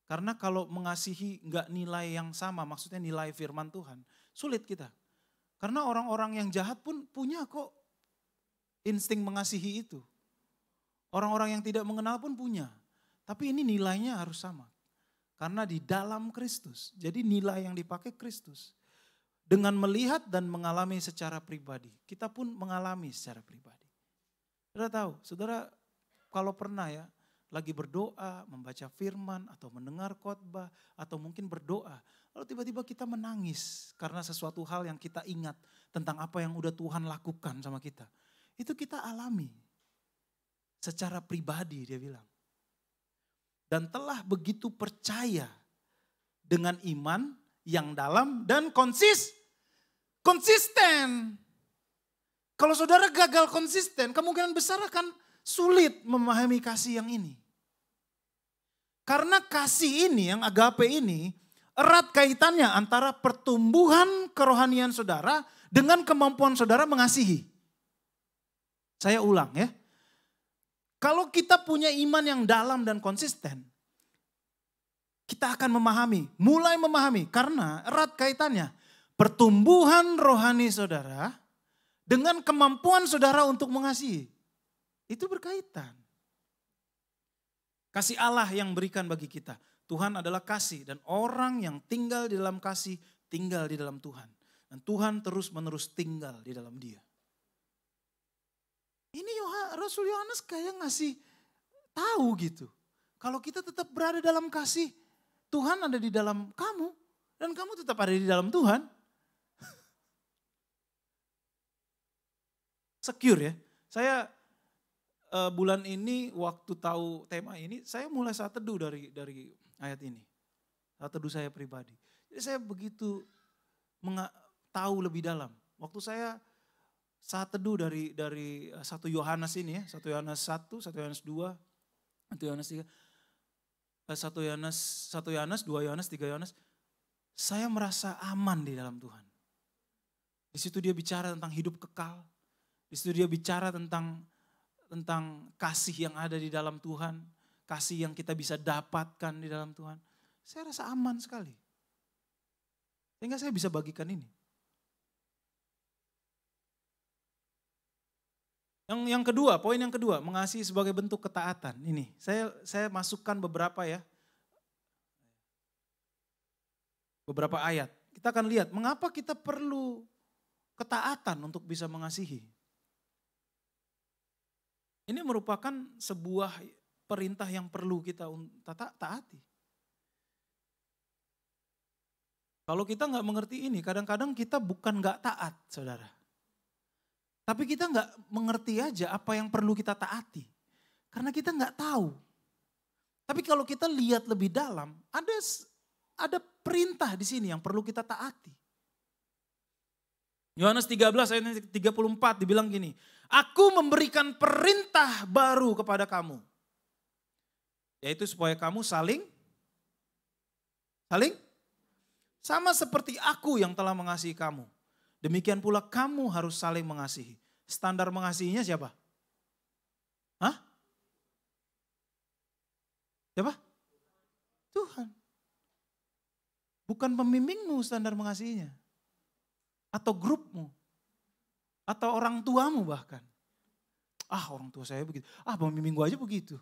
Karena kalau mengasihi enggak nilai yang sama, maksudnya nilai firman Tuhan, sulit kita. Karena orang-orang yang jahat pun punya kok insting mengasihi itu. Orang-orang yang tidak mengenal pun punya. Tapi ini nilainya harus sama. Karena di dalam Kristus. Jadi nilai yang dipakai Kristus. Dengan melihat dan mengalami secara pribadi. Kita pun mengalami secara pribadi. Saudara tahu, saudara kalau pernah ya lagi berdoa, membaca firman atau mendengar khotbah atau mungkin berdoa. Lalu tiba-tiba kita menangis karena sesuatu hal yang kita ingat tentang apa yang udah Tuhan lakukan sama kita. Itu kita alami secara pribadi dia bilang. Dan telah begitu percaya dengan iman yang dalam dan konsisten. Kalau saudara gagal konsisten, kemungkinan besar akan sulit memahami kasih yang ini. Karena kasih ini, yang agape ini, erat kaitannya antara pertumbuhan kerohanian saudara dengan kemampuan saudara mengasihi. Saya ulang ya. Kalau kita punya iman yang dalam dan konsisten, kita akan mulai memahami karena erat kaitannya pertumbuhan rohani saudara dengan kemampuan saudara untuk mengasihi. Itu berkaitan. Kasih Allah yang berikan bagi kita. Tuhan adalah kasih dan orang yang tinggal di dalam kasih tinggal di dalam Tuhan. Dan Tuhan terus-menerus tinggal di dalam dia. Ini Rasul Yohanes kayak ngasih tahu gitu. Kalau kita tetap berada dalam kasih, Tuhan ada di dalam kamu. Dan kamu tetap ada di dalam Tuhan. Secure ya. Saya bulan ini waktu tahu tema ini, saya mulai saat teduh dari ayat ini. Saat teduh saya pribadi. Jadi saya begitu tahu lebih dalam. Waktu saya saat teduh dari 1 Yohanes ini ya, 1 Yohanes 1, 1 Yohanes 2, 1 Yohanes 3, 1 Yohanes, 2 Yohanes, 3 Yohanes, saya merasa aman di dalam Tuhan. Di situ dia bicara tentang hidup kekal, di situ dia bicara tentang kasih yang ada di dalam Tuhan, kasih yang kita bisa dapatkan di dalam Tuhan. Saya rasa aman sekali. Sehingga saya bisa bagikan ini. Yang kedua, poin yang kedua, mengasihi sebagai bentuk ketaatan. Ini, saya masukkan beberapa ya. Beberapa ayat. Kita akan lihat mengapa kita perlu ketaatan untuk bisa mengasihi. Ini merupakan sebuah perintah yang perlu kita taati. Kalau kita nggak mengerti ini, kadang-kadang kita bukan nggak taat, saudara. Tapi kita nggak mengerti aja apa yang perlu kita taati. Karena kita nggak tahu. Tapi kalau kita lihat lebih dalam, ada perintah di sini yang perlu kita taati. Yohanes 13 ayat 34 dibilang gini, aku memberikan perintah baru kepada kamu. Yaitu supaya kamu saling sama seperti aku yang telah mengasihi kamu. Demikian pula kamu harus saling mengasihi. Standar mengasihinya siapa? Hah? Siapa? Tuhan. Bukan pembimbingmu standar mengasihinya. Atau grupmu. Atau orang tuamu bahkan. Orang tua saya begitu. Pembimbing gue aja begitu.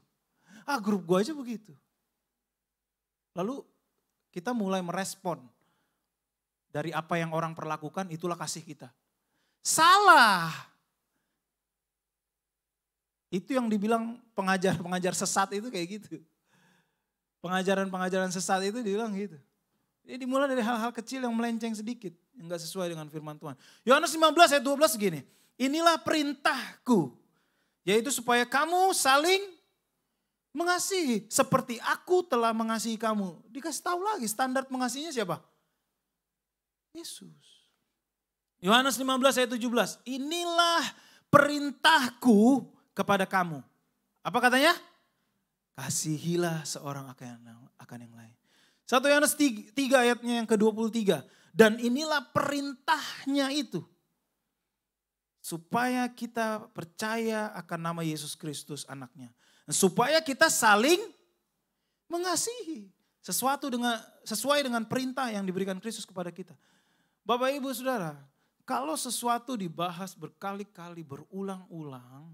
Grup gue aja begitu. Lalu kita mulai merespon. Dari apa yang orang perlakukan itulah kasih kita. Salah. Itu yang dibilang pengajar sesat itu kayak gitu. Pengajaran sesat itu dibilang gitu. Ini dimulai dari hal-hal kecil yang melenceng sedikit. Yang gak sesuai dengan firman Tuhan. Yohanes 15 ayat 12 gini. Inilah perintahku. Yaitu supaya kamu saling mengasihi. Seperti aku telah mengasihi kamu. Dikasih tahu lagi standar mengasihinya siapa? Yesus. Yohanes 15 ayat 17. Inilah perintahku kepada kamu. Apa katanya? Kasihilah seorang akan yang lain. 1 Yohanes 3 ayatnya yang ke-23. Dan inilah perintahnya itu. Supaya kita percaya akan nama Yesus Kristus anaknya. Supaya kita saling mengasihi. Sesuai dengan perintah yang diberikan Kristus kepada kita. Bapak Ibu Saudara, kalau sesuatu dibahas berkali-kali berulang-ulang.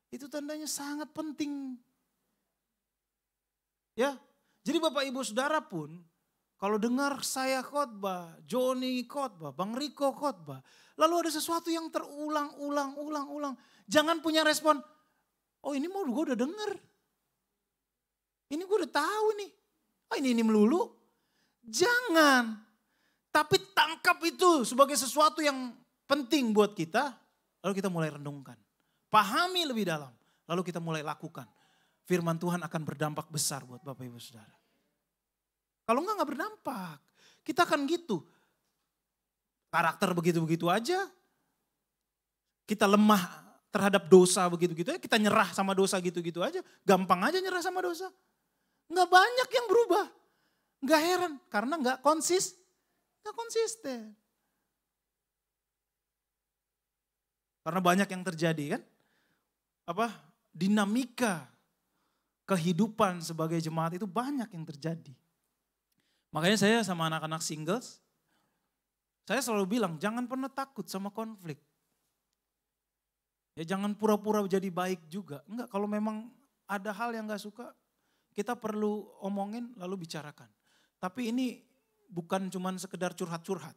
Itu tandanya sangat penting. Ya, jadi Bapak Ibu Saudara pun kalau dengar saya khotbah, Joni khotbah, Bang Riko khotbah, lalu ada sesuatu yang terulang-ulang, jangan punya respon, ini mau gue udah denger. Ini gue udah tahu nih. Ini melulu. Jangan. Tapi tangkap itu sebagai sesuatu yang penting buat kita, lalu kita mulai renungkan. Pahami lebih dalam, lalu kita mulai lakukan. Firman Tuhan akan berdampak besar buat Bapak Ibu Saudara. Kalau enggak berdampak. Kita akan gitu. Karakter begitu-begitu aja. Kita lemah terhadap dosa begitu-gitu aja. Kita nyerah sama dosa gitu-gitu aja. Gampang aja nyerah sama dosa. Enggak banyak yang berubah. Enggak heran. Karena enggak konsisten. Karena banyak yang terjadi kan. Dinamika kehidupan sebagai jemaat itu banyak yang terjadi. Makanya saya sama anak-anak singles, saya selalu bilang jangan pernah takut sama konflik. Ya jangan pura-pura jadi baik juga. Enggak, kalau memang ada hal yang gak suka, kita perlu omongin lalu bicarakan. Tapi ini bukan cuman sekedar curhat-curhat.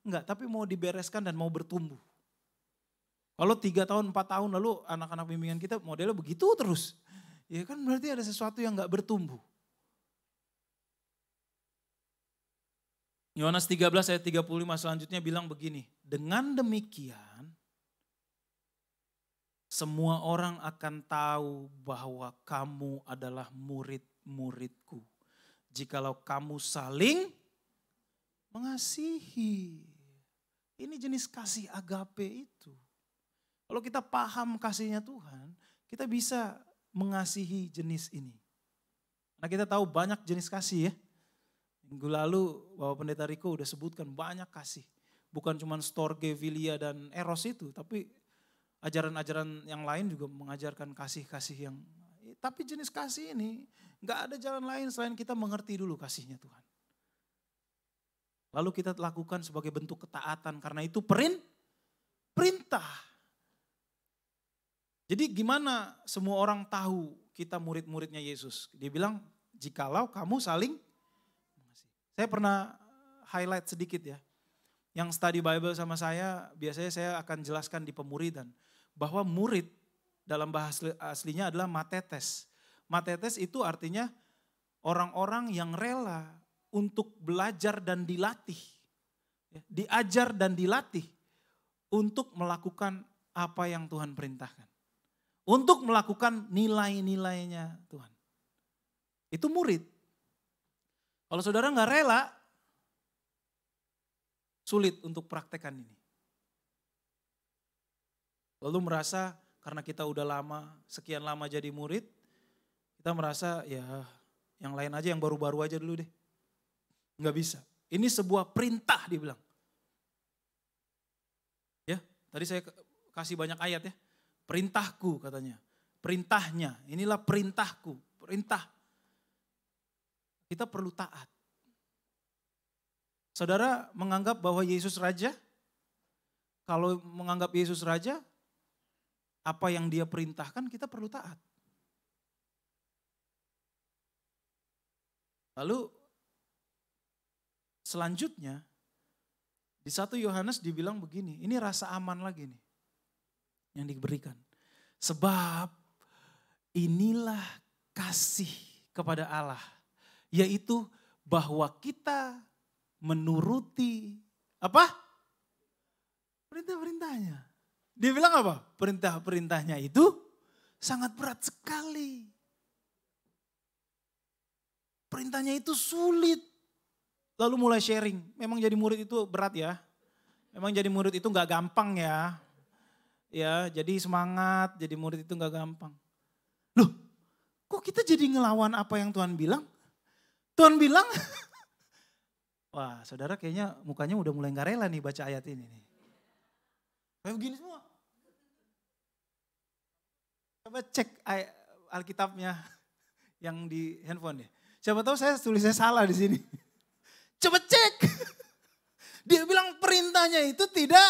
Enggak, tapi mau dibereskan dan mau bertumbuh. Kalau 3 tahun, 4 tahun lalu anak-anak bimbingan kita modelnya begitu terus. Ya kan berarti ada sesuatu yang gak bertumbuh. Yohanes 13 ayat 35 selanjutnya bilang begini. Dengan demikian semua orang akan tahu bahwa kamu adalah murid-muridku. Jikalau kamu saling mengasihi. Ini jenis kasih agape itu. Kalau kita paham kasihnya Tuhan, kita bisa mengasihi jenis ini. Nah kita tahu banyak jenis kasih ya. Minggu lalu Bapak Pendeta Riko udah sebutkan banyak kasih. Bukan cuma storge, filia dan eros itu. Tapi ajaran-ajaran yang lain juga mengajarkan kasih-kasih yang. Tapi jenis kasih ini gak ada jalan lain selain kita mengerti dulu kasihnya Tuhan. Lalu kita lakukan sebagai bentuk ketaatan karena itu perintah. Jadi gimana semua orang tahu kita murid-muridnya Yesus? Dia bilang, jikalau kamu saling mengasihi. Saya pernah highlight sedikit ya. Yang study Bible sama saya, biasanya saya akan jelaskan di pemuridan. Bahwa murid dalam bahasa aslinya adalah matetes. Matetes itu artinya orang-orang yang rela untuk belajar dan dilatih. Diajar dan dilatih untuk melakukan apa yang Tuhan perintahkan. Untuk melakukan nilai-nilainya Tuhan. itu murid. Kalau saudara nggak rela, sulit untuk praktekkan ini. Lalu merasa karena kita udah lama, sekian lama jadi murid, kita merasa ya yang lain aja, yang baru-baru aja dulu deh. Nggak bisa. Ini sebuah perintah dibilang. Ya, tadi saya kasih banyak ayat ya. Perintahku katanya. Perintahnya, inilah perintahku. Perintah. Kita perlu taat. Saudara menganggap bahwa Yesus Raja? Kalau menganggap Yesus Raja, apa yang dia perintahkan kita perlu taat. Lalu selanjutnya di 1 Yohanes dibilang begini, ini rasa aman lagi nih yang diberikan. Sebab inilah kasih kepada Allah, yaitu bahwa kita menuruti apa? Perintah-perintahnya. Dia bilang apa? Perintah-perintahnya itu sangat berat sekali. Perintahnya itu sulit. Lalu mulai sharing. Memang jadi murid itu berat ya. Memang jadi murid itu gak gampang ya. Ya, jadi semangat jadi murid itu gak gampang. Loh, kok kita jadi ngelawan apa yang Tuhan bilang? Tuhan bilang, wah saudara kayaknya mukanya udah mulai gak rela nih baca ayat ini nih. Kayak begini semua. Coba cek Alkitabnya yang di handphone ya. Siapa tahu saya tulisnya salah di sini. Coba cek. Dia bilang perintahnya itu tidak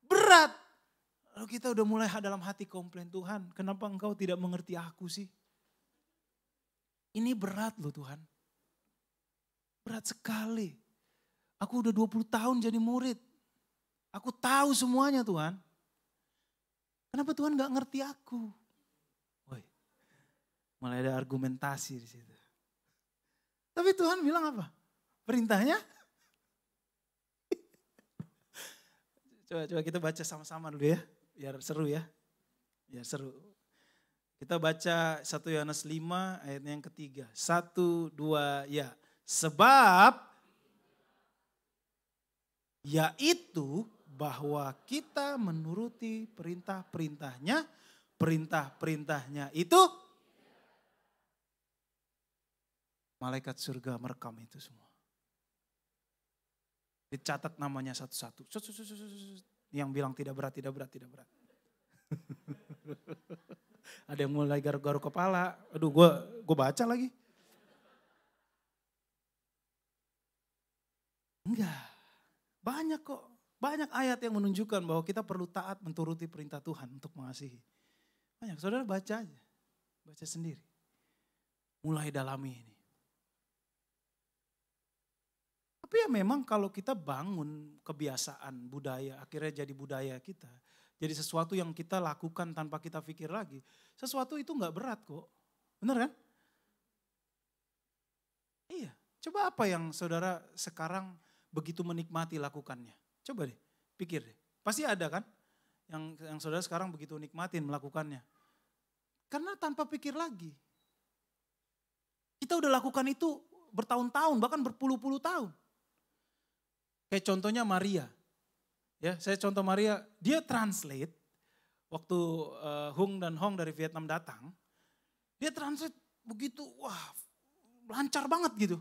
berat. Lalu kita udah mulai dalam hati komplain, Tuhan kenapa engkau tidak mengerti aku sih? Ini berat loh Tuhan. Berat sekali. Aku udah 20 tahun jadi murid. Aku tahu semuanya Tuhan. Kenapa Tuhan gak ngerti aku? Woi, mulai ada argumentasi di situ. Tapi Tuhan bilang apa? Perintahnya? Coba kita baca sama-sama dulu ya. Biar seru ya. Biar seru. Kita baca 1 Yohanes 5 ayatnya yang ketiga. 1, 2, ya. Sebab yaitu bahwa kita menuruti perintah-perintahnya. Perintah-perintahnya itu malaikat surga merekam itu semua. Dicatat namanya satu-satu. Yang bilang tidak berat, tidak berat, tidak berat. Ada yang mulai garuk-garuk kepala. Aduh, gue baca lagi. Enggak. Banyak kok. Banyak ayat yang menunjukkan bahwa kita perlu taat menturuti perintah Tuhan untuk mengasihi. Banyak. Saudara baca aja. Baca sendiri. Mulai dalami ini. Tapi ya memang kalau kita bangun kebiasaan budaya, akhirnya jadi budaya kita. Jadi sesuatu yang kita lakukan tanpa kita pikir lagi. Sesuatu itu gak berat kok. Benar kan? Iya. Coba apa yang saudara sekarang begitu menikmati lakukannya. Coba deh, pikir deh. Pasti ada kan yang saudara sekarang begitu nikmatin melakukannya. Karena tanpa pikir lagi. Kita udah lakukan itu bertahun-tahun, bahkan berpuluh-puluh tahun. Kayak contohnya Maria. Ya, saya contoh Maria, dia translate waktu Hung dan Hong dari Vietnam datang. Dia translate begitu, wah lancar banget gitu.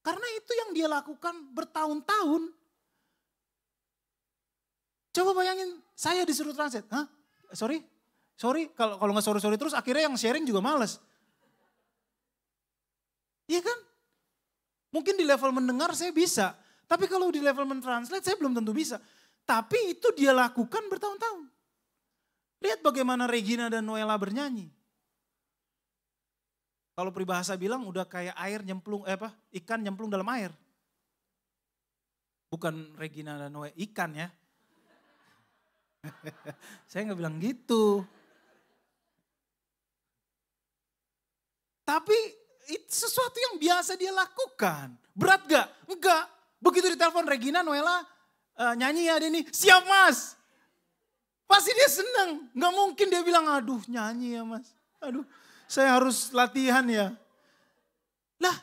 Karena itu yang dia lakukan bertahun-tahun. Coba bayangin, saya disuruh translate. Hah? Sorry, kalau nggak sorry terus akhirnya yang sharing juga males. Iya kan? Mungkin di level mendengar saya bisa. Tapi kalau di level mentranslate saya belum tentu bisa. Tapi itu dia lakukan bertahun-tahun. Lihat bagaimana Regina dan Noella bernyanyi. Kalau peribahasa bilang udah kayak air nyemplung, ikan nyemplung dalam air. Bukan Regina dan Noella, ikan ya. Saya nggak bilang gitu. Tapi itu sesuatu yang biasa dia lakukan. Berat gak? Enggak. Begitu ditelepon Regina, Noella nyanyi ya Denny, siap mas. Pasti dia senang. Gak mungkin dia bilang, aduh nyanyi ya mas. Aduh saya harus latihan ya. Lah,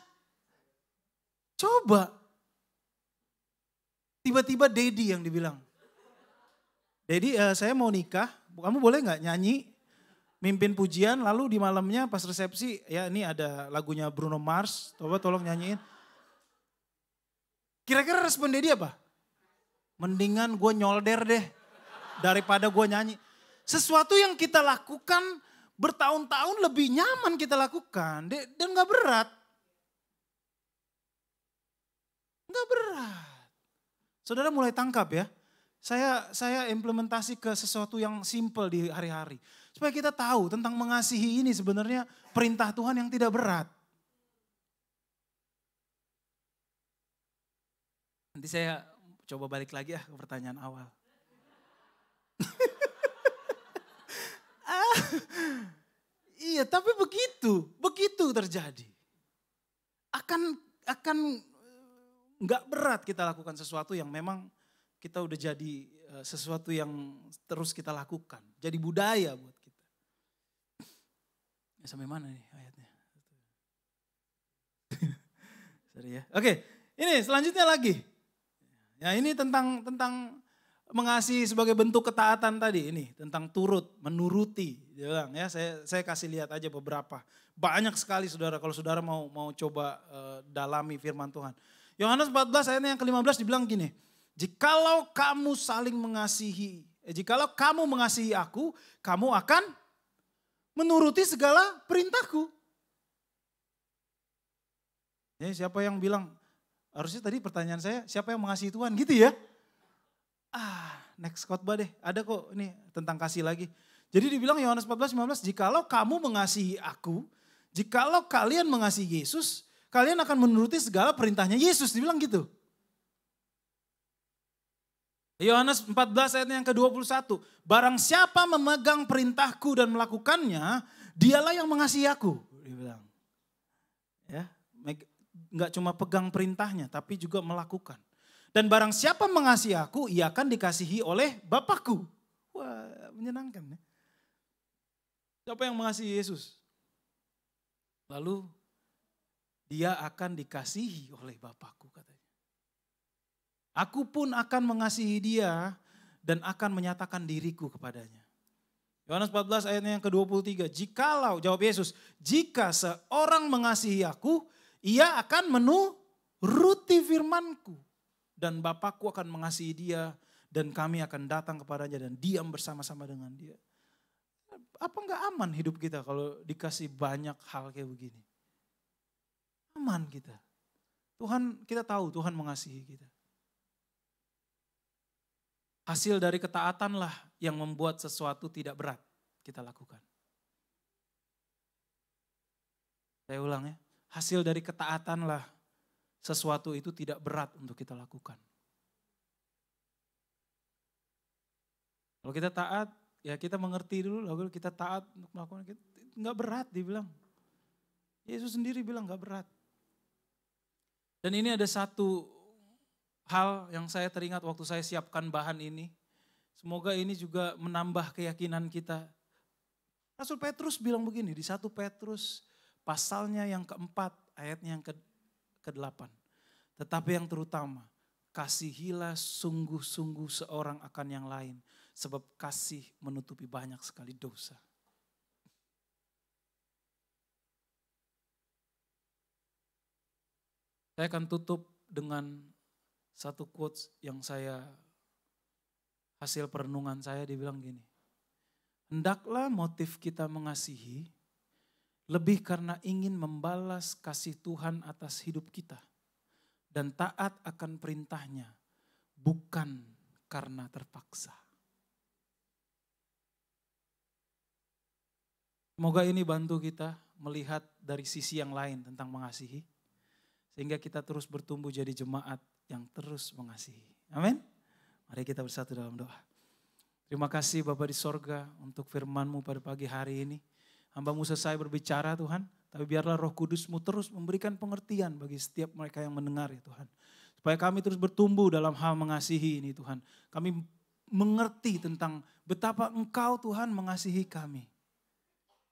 coba. Tiba-tiba Dedi yang dibilang. Dedi, saya mau nikah, kamu boleh nggak nyanyi, mimpin pujian, lalu di malamnya pas resepsi, ya ini ada lagunya Bruno Mars, coba tolong nyanyiin. Kira-kira respon Dedi apa? Mendingan gue nyolder deh, daripada gue nyanyi. Sesuatu yang kita lakukan bertahun-tahun lebih nyaman kita lakukan, dan gak berat. Gak berat. Saudara mulai tangkap ya. Saya implementasi ke sesuatu yang simple di hari-hari. Supaya kita tahu tentang mengasihi ini sebenarnya perintah Tuhan yang tidak berat. Nanti saya coba balik lagi ke pertanyaan awal. Iya, tapi begitu terjadi. Akan nggak berat kita lakukan sesuatu yang memang kita udah jadi sesuatu yang terus kita lakukan. Jadi budaya buat kita. Ya, sampai mana nih ayatnya? Sorry ya. Oke, ini selanjutnya lagi. Ya ini tentang mengasihi sebagai bentuk ketaatan tadi. Ini tentang menuruti. Dia bilang ya, saya kasih lihat aja beberapa. Banyak sekali saudara, kalau saudara mau coba dalami firman Tuhan. Yohanes 14 ayatnya yang ke-15 dibilang gini. Jikalau kamu saling mengasihi, jikalau kamu mengasihi aku, kamu akan menuruti segala perintahku. Ya, siapa yang bilang, harusnya tadi pertanyaan saya, siapa yang mengasihi Tuhan gitu ya? Next khotbah deh, ada kok ini tentang kasih lagi. Jadi dibilang Yohanes 14:15, jikalau kamu mengasihi aku, jikalau kalian mengasihi Yesus, kalian akan menuruti segala perintahnya Yesus, dibilang gitu. Yohanes 14 ayat yang ke-21, barang siapa memegang perintahku dan melakukannya, dialah yang mengasihi aku, dibilang. Ya, enggak cuma pegang perintahnya, tapi juga melakukan. Dan barang siapa mengasihi aku, ia akan dikasihi oleh Bapakku. Wah, menyenangkan ya. Siapa yang mengasihi Yesus? Lalu dia akan dikasihi oleh Bapakku katanya. Aku pun akan mengasihi dia dan akan menyatakan diriku kepadanya. Yohanes 14 ayatnya yang ke-23. Jikalau, jawab Yesus, jika seorang mengasihi aku, ia akan menuruti firmanku. Dan Bapakku akan mengasihi dia dan kami akan datang kepadanya dan diam bersama-sama dengan dia. Apa enggak aman hidup kita kalau dikasih banyak hal kayak begini? Aman kita. Kita tahu Tuhan mengasihi kita. Hasil dari ketaatanlah yang membuat sesuatu tidak berat kita lakukan. Saya ulang ya, hasil dari ketaatanlah sesuatu itu tidak berat untuk kita lakukan. Kalau kita taat, ya kita mengerti dulu, lalu kita taat untuk melakukan, nggak berat dibilang. Yesus sendiri bilang nggak berat. Dan ini ada satu hal yang saya teringat waktu saya siapkan bahan ini. Semoga ini juga menambah keyakinan kita. Rasul Petrus bilang begini di 1 Petrus pasalnya yang keempat, ayatnya yang ke-8. Tetapi yang terutama, kasihilah sungguh-sungguh seorang akan yang lain. Sebab kasih menutupi banyak sekali dosa. Saya akan tutup dengan satu quotes yang hasil perenungan saya dibilang gini. Hendaklah motif kita mengasihi lebih karena ingin membalas kasih Tuhan atas hidup kita. Dan taat akan perintahnya, bukan karena terpaksa. Semoga ini bantu kita melihat dari sisi yang lain tentang mengasihi. Sehingga kita terus bertumbuh jadi jemaat yang terus mengasihi. Amin. Mari kita bersatu dalam doa. Terima kasih Bapa di sorga untuk firman-Mu pada pagi hari ini. Hamba-Mu selesai berbicara Tuhan. Tapi biarlah Roh Kudus-Mu terus memberikan pengertian bagi setiap mereka yang mendengar ya Tuhan. Supaya kami terus bertumbuh dalam hal mengasihi ini Tuhan. Kami mengerti tentang betapa Engkau Tuhan mengasihi kami.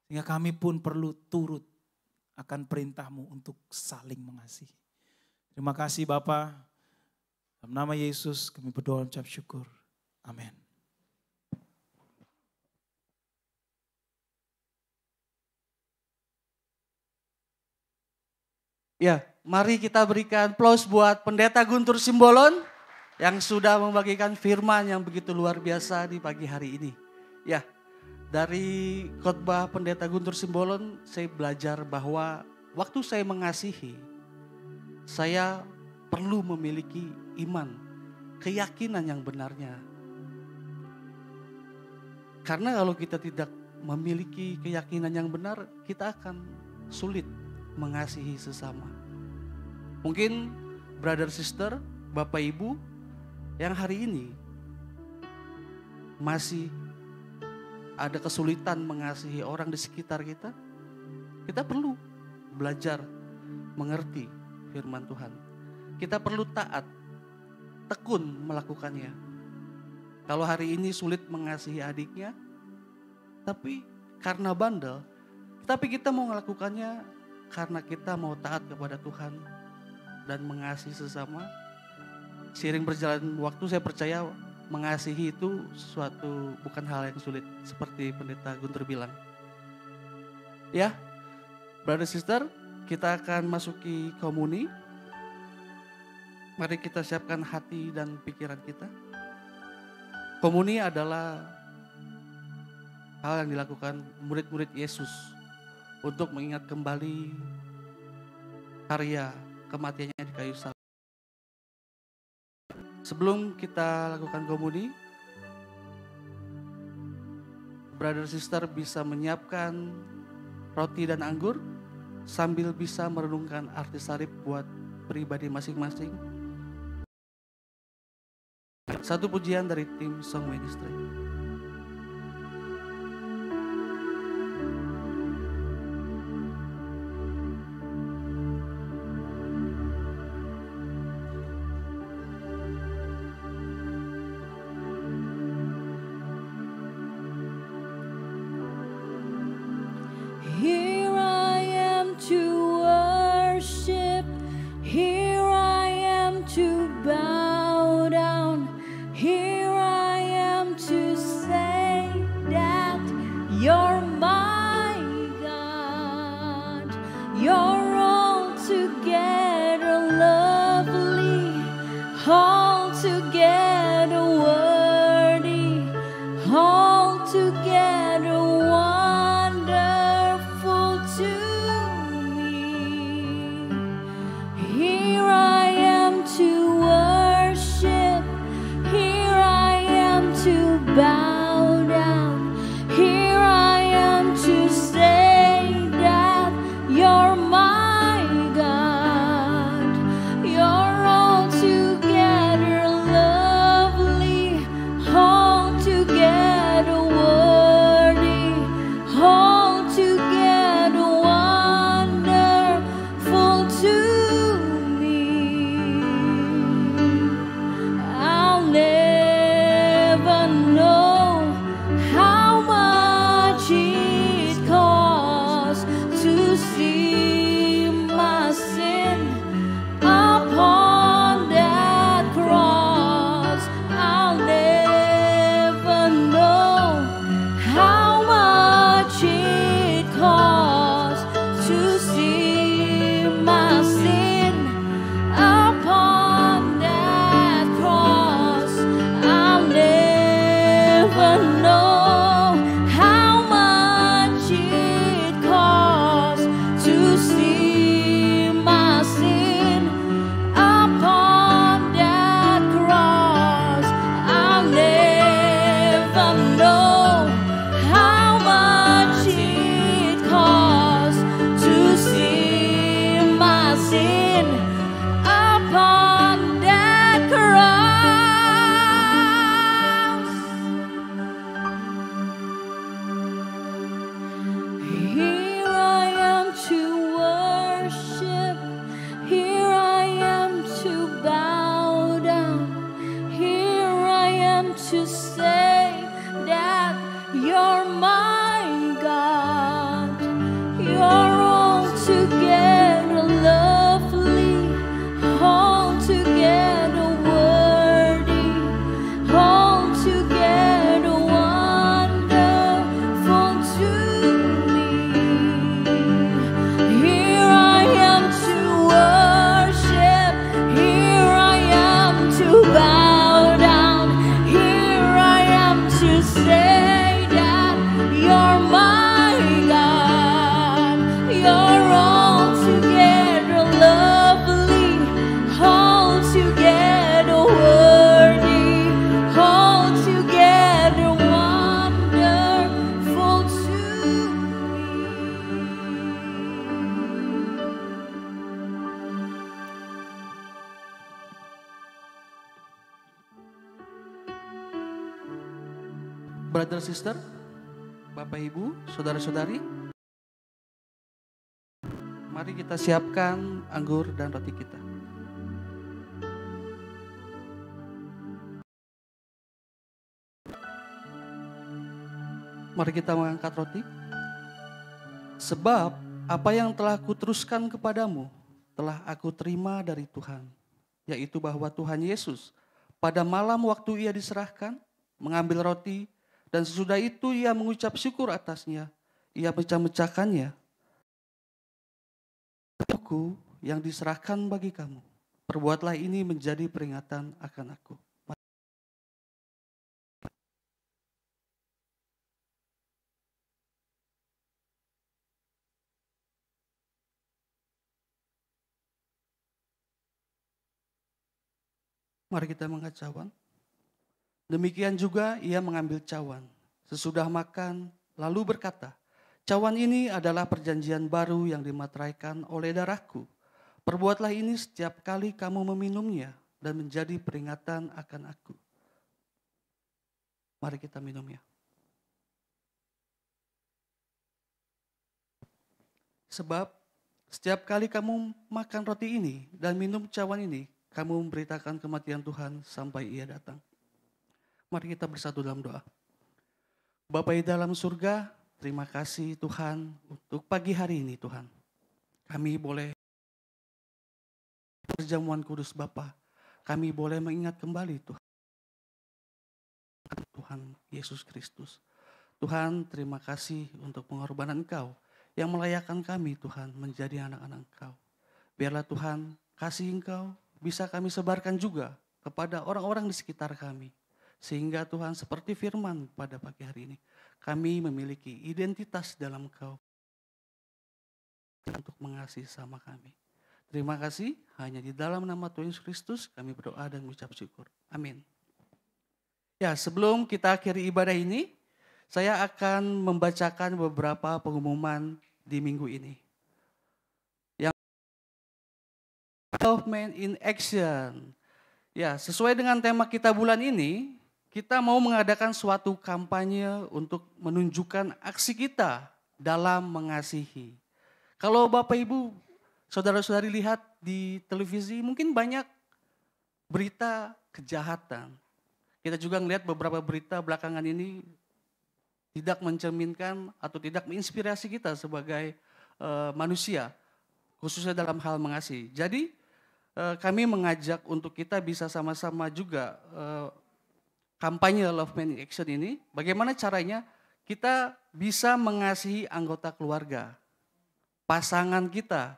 Sehingga kami pun perlu turut akan perintah-Mu untuk saling mengasihi. Terima kasih Bapa. Dalam nama Yesus kami berdoa ucap syukur. Amin. Ya, mari kita berikan aplaus buat Pendeta Guntur Simbolon yang sudah membagikan firman yang begitu luar biasa di pagi hari ini. Ya, dari khotbah Pendeta Guntur Simbolon saya belajar bahwa waktu saya mengasihi, saya perlu memiliki iman, keyakinan yang benarnya. Karena kalau kita tidak memiliki keyakinan yang benar, kita akan sulit mengasihi sesama. Mungkin brother sister, bapak ibu yang hari ini masih ada kesulitan mengasihi orang di sekitar kita, kita perlu belajar mengerti firman Tuhan. Kita perlu taat, tekun melakukannya. Kalau hari ini sulit mengasihi adiknya, tapi karena bandel, tapi kita mau melakukannya karena kita mau taat kepada Tuhan dan mengasihi sesama. Seiring berjalan waktu saya percaya mengasihi itu suatu bukan hal yang sulit seperti Pendeta Guntur bilang. Ya, brother sister, kita akan masuki komuni. Mari kita siapkan hati dan pikiran kita. Komuni adalah hal yang dilakukan murid-murid Yesus untuk mengingat kembali karya kematiannya di kayu salib. Sebelum kita lakukan komuni, brother sister bisa menyiapkan roti dan anggur sambil bisa merenungkan arti salib buat pribadi masing-masing. Satu pujian dari tim Song Ministry. Here I am to worship, here I am to bow down, here I am to say that you're my God. You're altogether lovely, altogether worthy, altogether wonderful to me. Here I am to worship, here I am to bow down, here I am to say that you're my God. You're altogether lovely, altogether worthy, altogether wonderful to me. I'll never know how much it costs to see my sin upon that cross. I'll never know how much it costs to see my sin upon that cross. I'll never know how much it costs to see my sin upon that cross. I'll never know how much it costs to see my sin upon that cross. Here I am to worship, here I am to bow down, here I am to say that you're my God. brother sister, Bapak Ibu, saudara-saudari, mari kita siapkan anggur dan roti kita. Mari kita mengangkat roti. Sebab apa yang telah kuteruskan kepadamu telah aku terima dari Tuhan, yaitu bahwa Tuhan Yesus pada malam waktu ia diserahkan mengambil roti, dan sesudah itu ia mengucap syukur atasnya, ia mecah-mecahkannya. Aku yang diserahkan bagi kamu, perbuatlah ini menjadi peringatan akan aku. Mari kita mengangkat cawan. Demikian juga ia mengambil cawan. Sesudah makan, lalu berkata, cawan ini adalah perjanjian baru yang dimateraikan oleh darahku. Perbuatlah ini setiap kali kamu meminumnya dan menjadi peringatan akan aku. Mari kita minum ya. Sebab setiap kali kamu makan roti ini dan minum cawan ini, kamu memberitakan kematian Tuhan sampai ia datang. Mari kita bersatu dalam doa. Bapa di dalam surga, terima kasih Tuhan untuk pagi hari ini Tuhan. Kami boleh perjamuan kudus Bapa. Kami boleh mengingat kembali Tuhan Yesus Kristus. Tuhan, terima kasih untuk pengorbanan Engkau yang melayakkan kami Tuhan menjadi anak-anak Engkau. Biarlah Tuhan kasih Engkau bisa kami sebarkan juga kepada orang-orang di sekitar kami. Sehingga Tuhan seperti firman pada pagi hari ini, kami memiliki identitas dalam Engkau untuk mengasihi sama kami. Terima kasih, hanya di dalam nama Tuhan Yesus Kristus kami berdoa dan mengucap syukur. Amin. Ya, sebelum kita akhiri ibadah ini, saya akan membacakan beberapa pengumuman di minggu ini. Love Man in Action. Ya, sesuai dengan tema kita bulan ini, kita mau mengadakan suatu kampanye untuk menunjukkan aksi kita dalam mengasihi. Kalau Bapak Ibu, saudara-saudari lihat di televisi, mungkin banyak berita kejahatan. Kita juga melihat beberapa berita belakangan ini tidak mencerminkan atau tidak menginspirasi kita sebagai manusia, khususnya dalam hal mengasihi. Jadi, kami mengajak untuk kita bisa sama-sama juga kampanye Love Man in Action ini. Bagaimana caranya kita bisa mengasihi anggota keluarga, pasangan kita,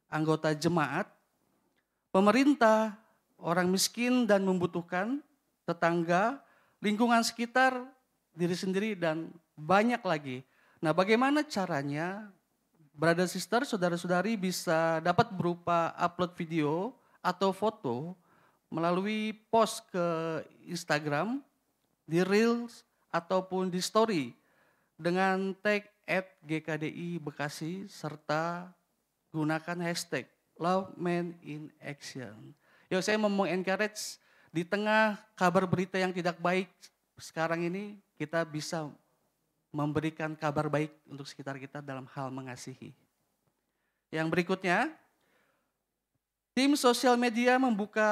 anggota jemaat, pemerintah, orang miskin dan membutuhkan, tetangga, lingkungan sekitar, diri sendiri dan banyak lagi. Nah, bagaimana caranya? Brother sister, saudara-saudari bisa dapat berupa upload video atau foto melalui post ke Instagram, di Reels ataupun di Story dengan tag @GKDI Bekasi serta gunakan hashtag Love Man in Action. Yuk, saya mau encourage di tengah kabar berita yang tidak baik sekarang ini, kita bisa memberikan kabar baik untuk sekitar kita dalam hal mengasihi. Yang berikutnya, tim sosial media membuka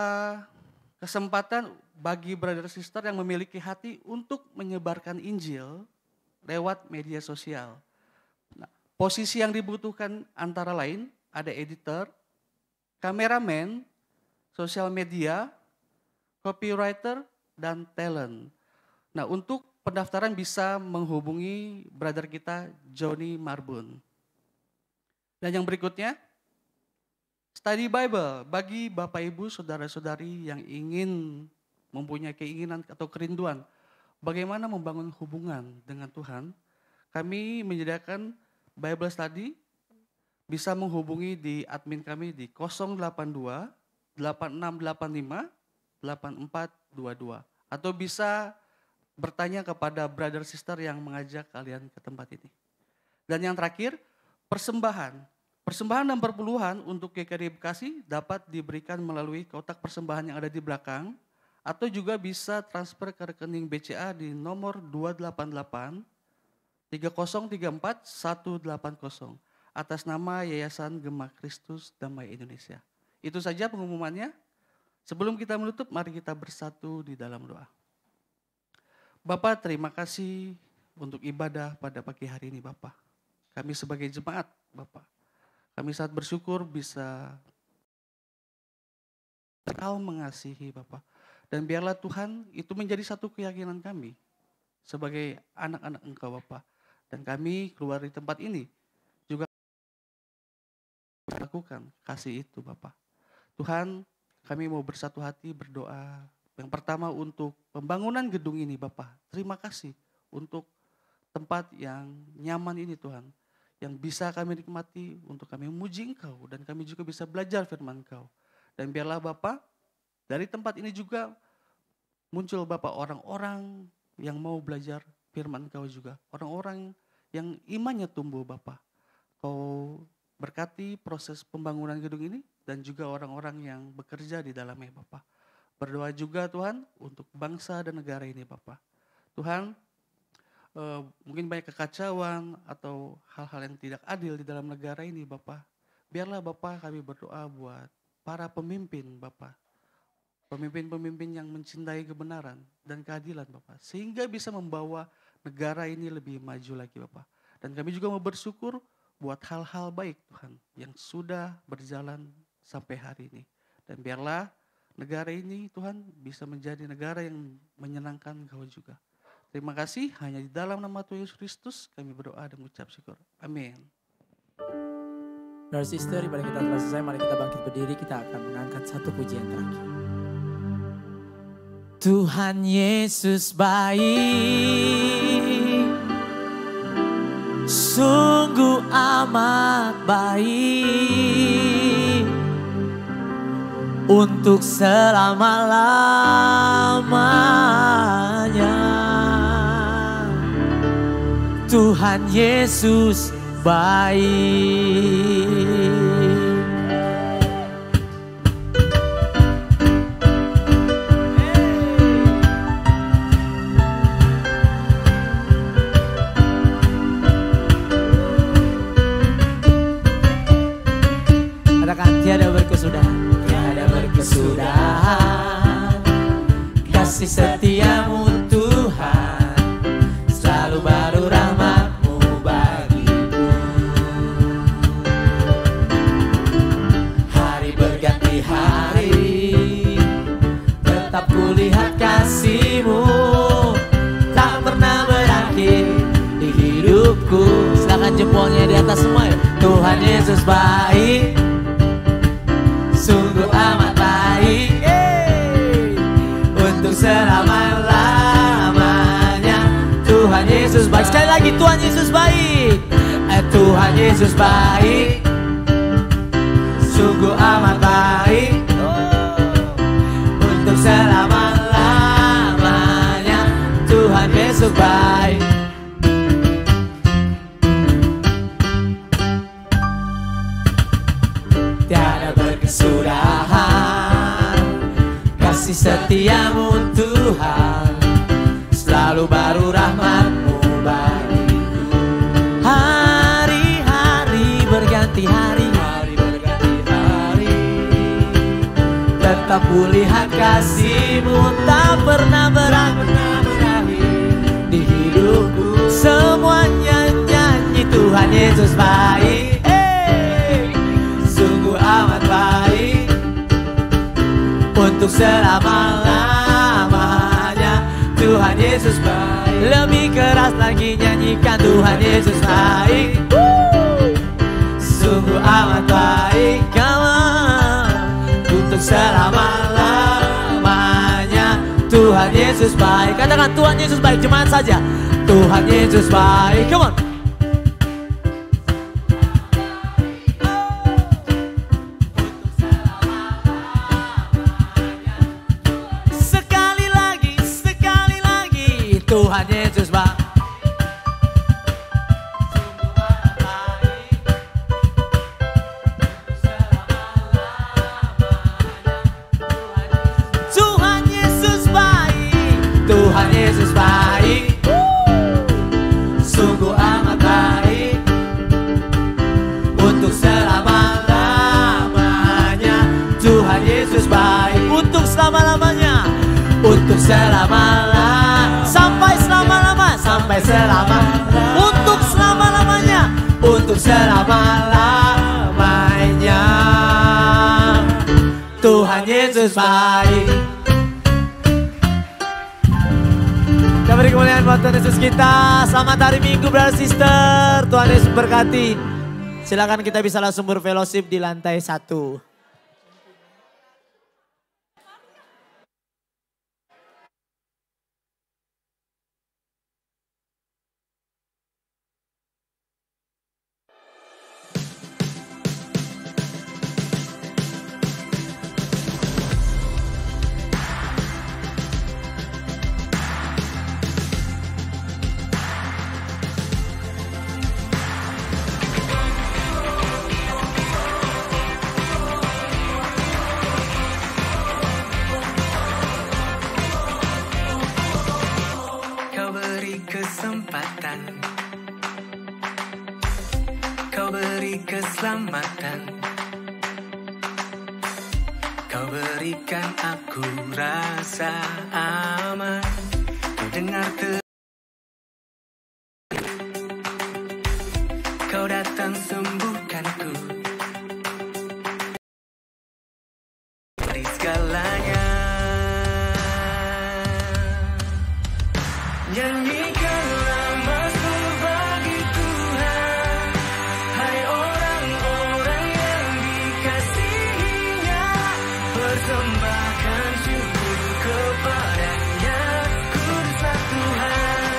kesempatan bagi brother sister yang memiliki hati untuk menyebarkan Injil lewat media sosial. Nah, posisi yang dibutuhkan antara lain ada editor, kameramen, sosial media, copywriter, dan talent. Nah, untuk pendaftaran bisa menghubungi brother kita Johnny Marbun. Dan yang berikutnya, study Bible bagi Bapak Ibu saudara-saudari yang ingin mempunyai keinginan atau kerinduan bagaimana membangun hubungan dengan Tuhan. Kami menyediakan Bible study, bisa menghubungi di admin kami di 082 8685 8422 atau bisa bertanya kepada brother sister yang mengajak kalian ke tempat ini. Dan yang terakhir, persembahan. Persembahan dan perpuluhan untuk GKD Bekasi dapat diberikan melalui kotak persembahan yang ada di belakang atau juga bisa transfer ke rekening BCA di nomor 288 3034 180 atas nama Yayasan Gema Kristus Damai Indonesia. Itu saja pengumumannya. Sebelum kita menutup, mari kita bersatu di dalam doa. Bapak, terima kasih untuk ibadah pada pagi hari ini Bapak. Kami sebagai jemaat Bapak, kami sangat bersyukur bisa Kau mengasihi Bapak. Dan biarlah Tuhan itu menjadi satu keyakinan kami sebagai anak-anak Engkau Bapak. Dan kami keluar di tempat ini juga lakukan kasih itu Bapak. Tuhan, kami mau bersatu hati berdoa. Yang pertama untuk pembangunan gedung ini Bapak. Terima kasih untuk tempat yang nyaman ini Tuhan. Yang bisa kami nikmati untuk kami memuji Engkau. Dan kami juga bisa belajar firman Engkau. Dan biarlah Bapak, dari tempat ini juga muncul Bapak orang-orang yang mau belajar firman Engkau juga. Orang-orang yang imannya tumbuh Bapak. Kau berkati proses pembangunan gedung ini dan juga orang-orang yang bekerja di dalamnya Bapak. Berdoa juga Tuhan untuk bangsa dan negara ini Bapak. Tuhan, mungkin banyak kekacauan atau hal-hal yang tidak adil di dalam negara ini Bapak. Biarlah Bapak kami berdoa buat para pemimpin Bapak. Pemimpin-pemimpin yang mencintai kebenaran dan keadilan Bapak. Sehingga bisa membawa negara ini lebih maju lagi Bapak. Dan kami juga mau bersyukur buat hal-hal baik Tuhan yang sudah berjalan sampai hari ini. Dan biarlah negara ini Tuhan bisa menjadi negara yang menyenangkan Engkau juga. Terima kasih, hanya di dalam nama Tuhan Yesus Kristus kami berdoa dan mengucap syukur. Amin. Brother sister, ibadah kita telah selesai, mari kita bangkit berdiri, kita akan mengangkat satu pujian terakhir. Tuhan Yesus baik, sungguh amat baik, untuk selama-lamanya. Tuhan Yesus baik. Katakan tiada berkesudahan, tiada berkesudahan. Kasih setiamu Tuhan, selalu baru rahmat-Mu bagiku. Hari berganti hari, tetap kulihat kasih-Mu, tak pernah berakhir di hidupku. Silakan jempolnya di atas semua ya. Tuhan Yesus baik, sungguh amat baik, untuk selama-lamanya. Tuhan Yesus baik. Sekali lagi, Tuhan Yesus baik. Tuhan Yesus baik, sungguh amat baik, untuk selama-lamanya. Tuhan Yesus baik. Tiada berkesudahan, kasih setiamu Tuhan, selalu baru rahmat-Mu bagiku. Hari-hari berganti hari, tetap kulihat kasih-Mu, tak pernah berakhir di hidupku. Semuanya nyanyi Tuhan Yesus baik, amat baik, untuk selama-lamanya. Tuhan Yesus baik. Lebih keras lagi nyanyikan Tuhan Yesus baik, sungguh amat baik, untuk selama-lamanya. Tuhan Yesus baik. Katakan Tuhan Yesus baik, jemaat saja. Tuhan Yesus baik. Come on. Tuhan Yesus baik. Tuhan Yesus selama-lamanya, sampai selama-lama, sampai selama, untuk selama-lamanya, untuk selama-lamanya. Tuhan Yesus baik. Kita beri kemuliaan buat Tuhan Yesus kita. Selamat hari Minggu, brother sister. Tuhan Yesus berkati. Silakan kita bisa langsung berfellowship di lantai 1. Kau beri kesempatan, kau beri keselamatan, kau berikan aku rasa aman. Kau dengar kau datang sembuhkanku dari segalanya. Nyanyikanlah mazmur bagi Tuhan, hai orang-orang yang dikasihinya, persembahkan syukur kepadanya, kuduslah Tuhan.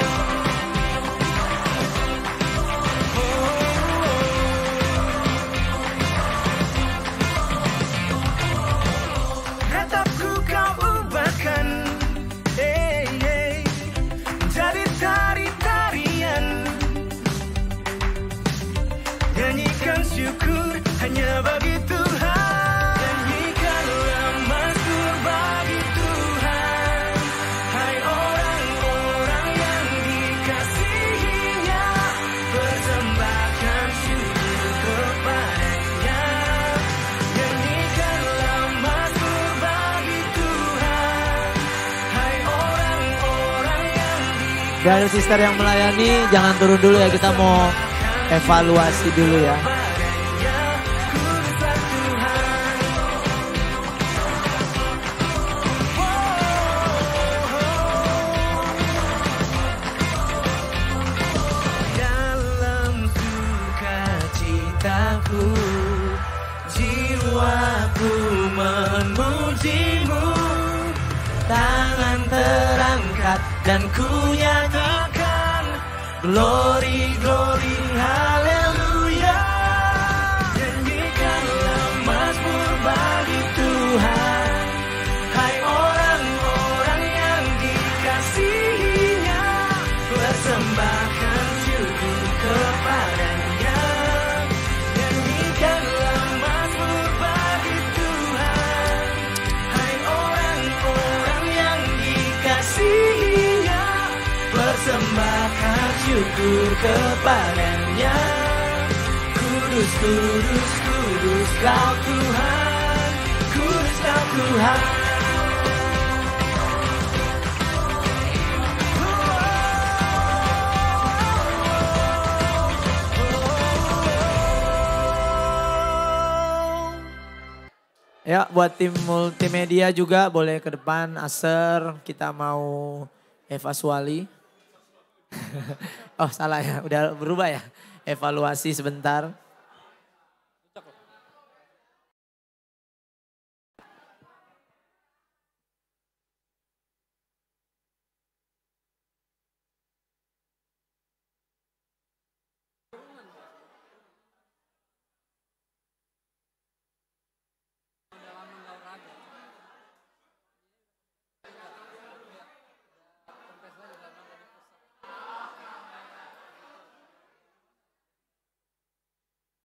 Ratapku kau ubahkan, jadi tari-tarian. Nyanyikan syukur hanya bagi Tuhan. Nyanyikanlah mazmur bagi Tuhan, hai orang-orang yang dikasihinya, persembahkan syukur kepadanya. Nyanyikanlah mazmur bagi Tuhan, hai orang-orang yang Brother sister yang melayani jangan turun dulu ya, kita mau evaluasi dulu ya. dalam sukacitaku, jiwaku memujimu, tangan terangkat dan ku nyanyikan glory, glory, haleluya. Nyanyikanlah mazmur bagi Tuhan, hai orang-orang yang dikasihinya, persembahkan syukur kepadanya. Nyanyikanlah mazmur bagi Tuhan, hai orang-orang yang dikasihinya, persembahkan syukur kepadanya. Kudus, kudus, kudus kau Tuhan, kudus kau Tuhan. Ya, buat tim multimedia juga boleh ke depan. Aser, kita mau evaluasi. Oh salah ya, udah berubah ya. Evaluasi sebentar.